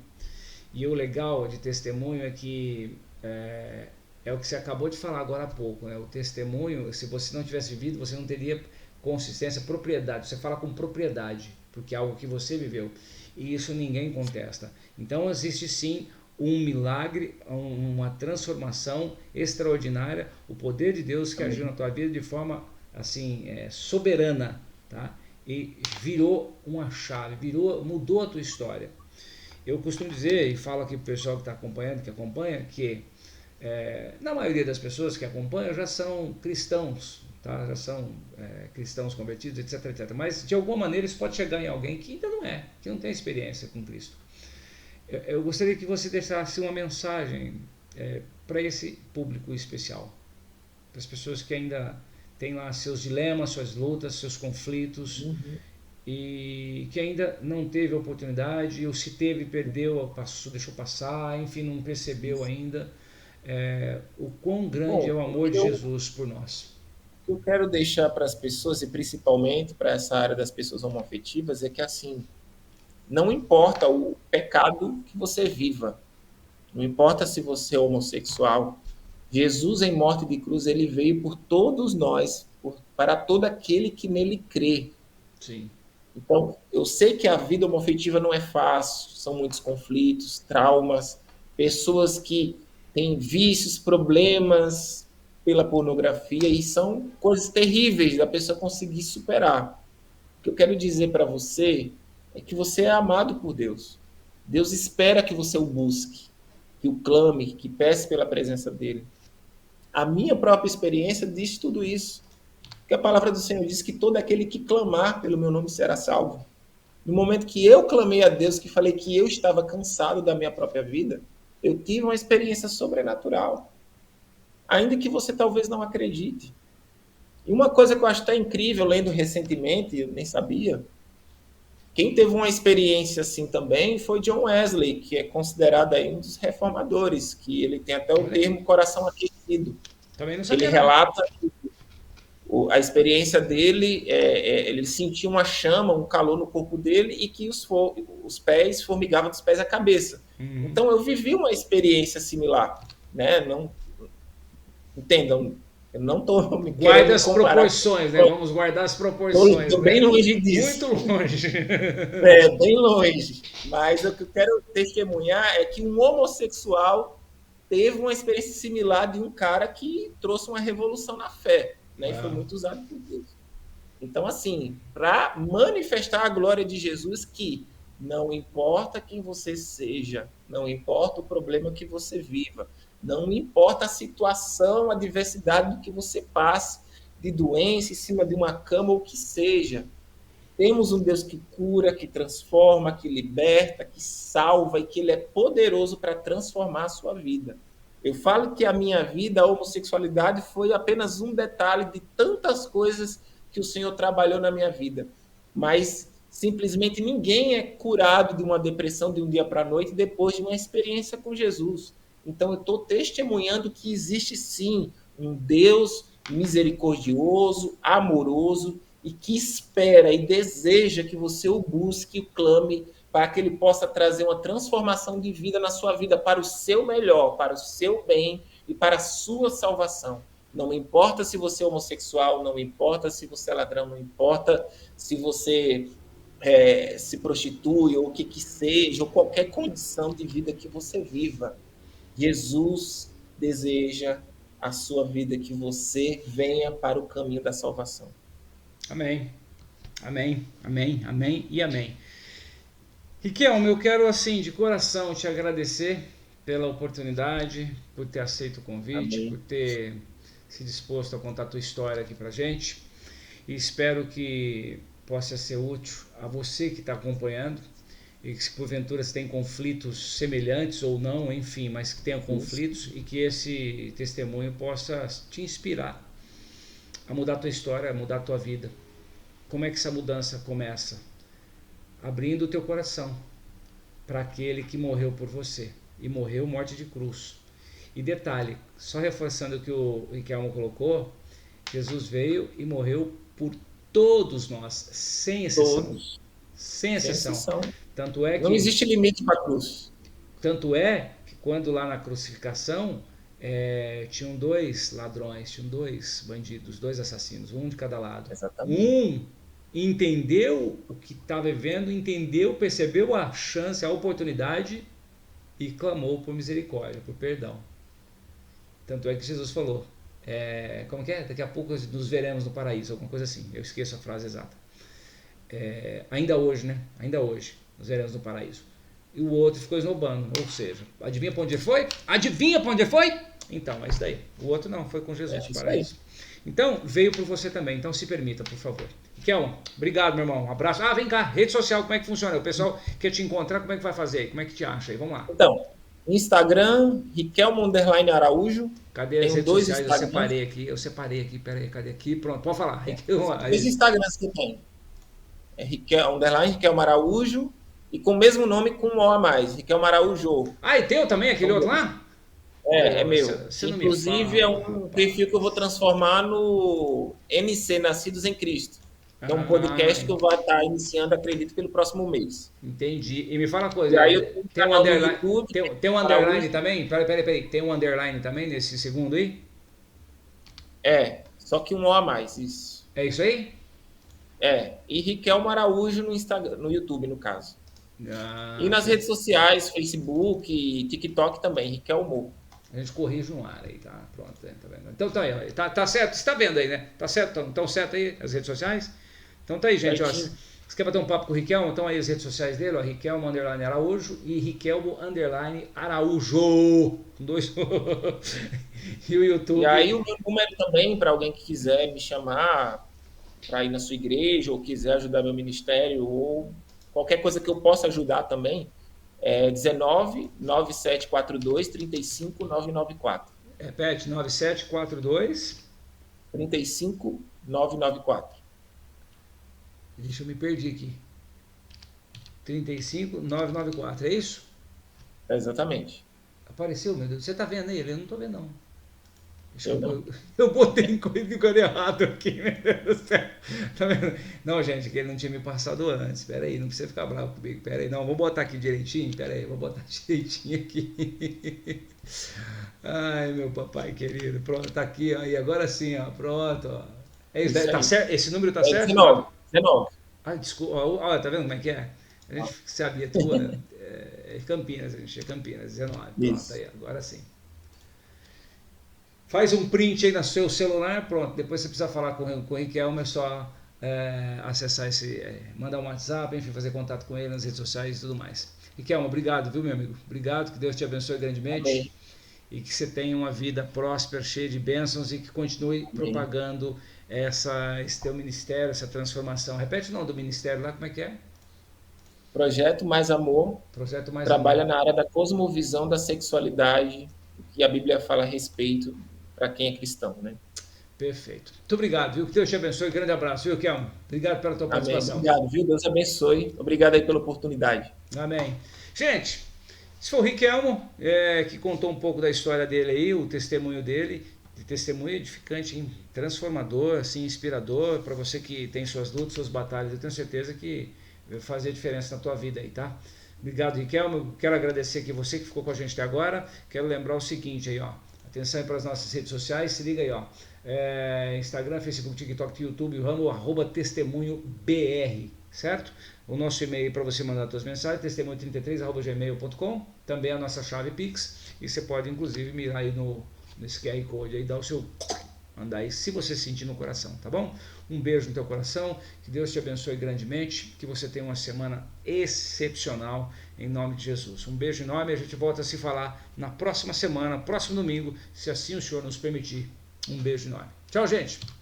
E o legal de testemunho é que é o que você acabou de falar agora há pouco, né? O testemunho, se você não tivesse vivido, você não teria consistência, propriedade. Você fala com propriedade, porque é algo que você viveu. E isso ninguém contesta. Então existe sim um milagre, uma transformação extraordinária, o poder de Deus que agiu na tua vida de forma assim soberana, tá? E virou uma chave, mudou a tua história. Eu costumo dizer, e falo aqui para o pessoal que está acompanhando, que acompanha, que na maioria das pessoas que acompanham já são cristãos, tá? Já são cristãos convertidos, etc, etc. Mas de alguma maneira isso pode chegar em alguém que ainda não que não tem experiência com Cristo. Eu gostaria que você deixasse uma mensagem para esse público especial, para as pessoas que ainda têm lá seus dilemas, suas lutas, seus conflitos, e que ainda não teve oportunidade, ou se teve, perdeu, passou, deixou passar, enfim, não percebeu ainda o quão grande é o amor de Jesus por nós. O que eu quero deixar para as pessoas, e principalmente para essa área das pessoas homoafetivas, é que assim, não importa o pecado que você viva, não importa se você é homossexual, Jesus em morte de cruz, ele veio por todos nós, para todo aquele que nele crê. Sim. Então, eu sei que a vida homoafetiva não é fácil, são muitos conflitos, traumas, pessoas que têm vícios, problemas pela pornografia, e são coisas terríveis da pessoa conseguir superar. O que eu quero dizer para você é que você é amado por Deus. Deus espera que você o busque, que o clame, que peça pela presença dele. A minha própria experiência diz tudo isso. Porque a palavra do Senhor diz que todo aquele que clamar pelo meu nome será salvo. No momento que eu clamei a Deus, que falei que eu estava cansado da minha própria vida, Eu tive uma experiência sobrenatural, ainda que você talvez não acredite. E uma coisa que eu acho até incrível, lendo recentemente, eu nem sabia, quem teve uma experiência assim também foi John Wesley, que é considerado aí um dos reformadores, que ele tem até o Olha aí. termo coração aquecido. Também não Ele sabia, não. relata a experiência dele, ele sentia uma chama, um calor no corpo dele e que os pés formigavam dos pés à cabeça. Uhum. Então eu vivi uma experiência similar, né? Não entendam, eu não estou me querendo Guarda me as comparar, proporções, né? Vamos guardar as proporções, estou bem né? longe Muito disso, longe. bem longe. Mas o que eu quero testemunhar é que um homossexual teve uma experiência similar de um cara que trouxe uma revolução na fé, né? E foi Uau. muito usado por Deus. Então, assim, para manifestar a glória de Jesus, que não importa quem você seja, não importa o problema que você viva, não importa a situação, a diversidade do que você passe, de doença, em cima de uma cama ou o que seja, temos um Deus que cura, que transforma, que liberta, que salva e que Ele é poderoso para transformar a sua vida. Eu falo que a minha vida, a homossexualidade, foi apenas um detalhe de tantas coisas que o Senhor trabalhou na minha vida. Mas simplesmente ninguém é curado de uma depressão de um dia para a noite depois de uma experiência com Jesus. Então eu estou testemunhando que existe sim um Deus misericordioso, amoroso e que espera e deseja que você o busque e o clame para que ele possa trazer uma transformação de vida na sua vida para o seu melhor, para o seu bem e para a sua salvação. Não importa se você é homossexual, não importa se você é ladrão, não importa se você se prostitui ou o que seja, ou qualquer condição de vida que você viva. Jesus deseja a sua vida, que você venha para o caminho da salvação. Amém. Amém. Amém. Amém e amém. Riquelme, eu quero assim de coração te agradecer pela oportunidade, por ter aceito o convite, por Amém. ter se disposto a contar a tua história aqui pra gente. E espero que possa ser útil a você que está acompanhando e que se porventura você tem conflitos semelhantes ou não, enfim, mas que tenha Isso. conflitos e que esse testemunho possa te inspirar a mudar a tua história, a mudar a tua vida. Como é que essa mudança começa? Abrindo o teu coração para aquele que morreu por você e morreu morte de cruz. E detalhe, só reforçando o que o Riquelmo colocou, Jesus veio e morreu por todos nós, sem exceção. Todos, Sem sem exceção. exceção. Tanto é Não que, existe limite para a cruz. tanto é que quando lá na crucificação tinham dois ladrões, tinham dois bandidos, dois assassinos, um de cada lado. Exatamente. Um entendeu o que estava vivendo, entendeu, percebeu a chance, a oportunidade e clamou por misericórdia, por perdão. Tanto é que Jesus falou, como que é? Daqui a pouco nos veremos no paraíso, alguma coisa assim. Eu esqueço a frase exata. Ainda hoje, né? Ainda hoje, nos veremos no paraíso. E o outro ficou esnobando, ou seja, adivinha para onde ele foi? Adivinha para onde ele foi? Então, é isso daí. O outro não, foi com Jesus no paraíso. Então, veio por você também, então se permita, por favor. Riquelmo, obrigado, meu irmão. Um abraço. Ah, vem cá, rede social, como é que funciona? O pessoal quer te encontrar, como é que vai fazer aí? Como é que te acha aí? Vamos lá. Então, Instagram, Riquelmo_Araújo. Cadê as Tenho redes dois sociais? Instagrams. Eu separei aqui, peraí, cadê aqui? Pronto, pode falar. Dois Instagrams que tem. Riquelmo Araújo e com o mesmo nome com um O a mais, Riquelmo Araújo. Ah, e teu também, aquele outro lá? É Pô, meu. você não me Inclusive, é fala, um rapaz. perfil que eu vou transformar no NC, Nascidos em Cristo. Que é um Ah, podcast que eu vou estar iniciando, acredito, pelo próximo mês. entendi. E me fala uma coisa, E aí eu tenho um tem um canal no underline, YouTube, tem um underline Araújo. também? Peraí, tem um underline também nesse segundo aí? Só que um O a mais, isso. É isso aí? E Riquelmo Araújo no Instagram, no YouTube, no caso. E Ah, nas redes sociais, Facebook, TikTok também, Riquelmo. a gente corrige no ar aí, tá? Pronto, tá vendo? Então tá aí, ó, tá certo, você tá vendo aí, né? Tá certo, tão certo aí as redes sociais? Então tá aí, gente, ó. Certinho. Você quer bater um papo com o Riquelmo? Então aí as redes sociais dele, ó, Riquelmo_Araújo e Riquelmo_Araújo, com dois e o YouTube. E aí o meu número também, para alguém que quiser me chamar para ir na sua igreja, ou quiser ajudar meu ministério, ou qualquer coisa que eu possa ajudar também, É 19 9742 35 994. Repete, 9742. 35 994. Deixa eu me perdi aqui. 35 994, é isso? Exatamente. Apareceu, meu Deus. Você tá vendo ele? Eu não tô vendo, não. Eu botei coisa errado aqui, meu Deus do céu. Tá vendo? Não, gente, que ele não tinha me passado antes. Pera aí, não precisa ficar bravo comigo. Pera aí, não, vou botar aqui direitinho. Pera aí, vou botar direitinho aqui. Ai, meu papai querido. Pronto, tá aqui, ó. E agora sim, ó. Pronto, ó. É isso, tá certo? Esse número tá certo? 19. 19. Ah, desculpa. Ó, tá vendo como é que é? A gente sabia tua. É Campinas, a gente é Campinas, 19. Pronto, aí, agora sim. Faz um print aí no seu celular, pronto. Depois você precisa falar com o Riquelme, é só acessar mandar um WhatsApp, enfim, fazer contato com ele nas redes sociais e tudo mais. Riquelme, obrigado, viu, meu amigo? Obrigado, que Deus te abençoe grandemente. Amém. E que você tenha uma vida próspera, cheia de bênçãos e que continue propagando esse teu ministério, essa transformação. Repete o nome do ministério lá, como é que é? Projeto Mais Amor. Projeto Mais trabalha Amor. na área da cosmovisão da sexualidade, que a Bíblia fala a respeito para quem é cristão, né? Perfeito. Muito obrigado, viu? Que Deus te abençoe. Grande abraço, viu, Kelmo? Obrigado pela tua participação. Amém. Obrigado, viu? Deus abençoe. Obrigado aí pela oportunidade. Amém. Gente, esse foi o Riquelmo, que contou um pouco da história dele aí, o testemunho dele, testemunho edificante, transformador, assim, inspirador, para você que tem suas lutas, suas batalhas. Eu tenho certeza que vai fazer diferença na tua vida aí, tá? Obrigado, Riquelmo. Quero agradecer aqui você que ficou com a gente até agora. Quero lembrar o seguinte aí, ó. Atenção aí para as nossas redes sociais, se liga aí, ó. Instagram, Facebook, TikTok, YouTube, o @testemunho_br, certo? O nosso e-mail para você mandar suas mensagens, testemunho33@gmail.com, também a nossa chave Pix, e você pode inclusive mirar aí nesse QR Code aí, dar o seu mandar aí, se você sentir no coração, tá bom? Um beijo no teu coração, que Deus te abençoe grandemente, que você tenha uma semana excepcional, em nome de Jesus. Um beijo enorme, a gente volta a se falar na próxima semana, próximo domingo, se assim o Senhor nos permitir. Um beijo enorme. Tchau, gente!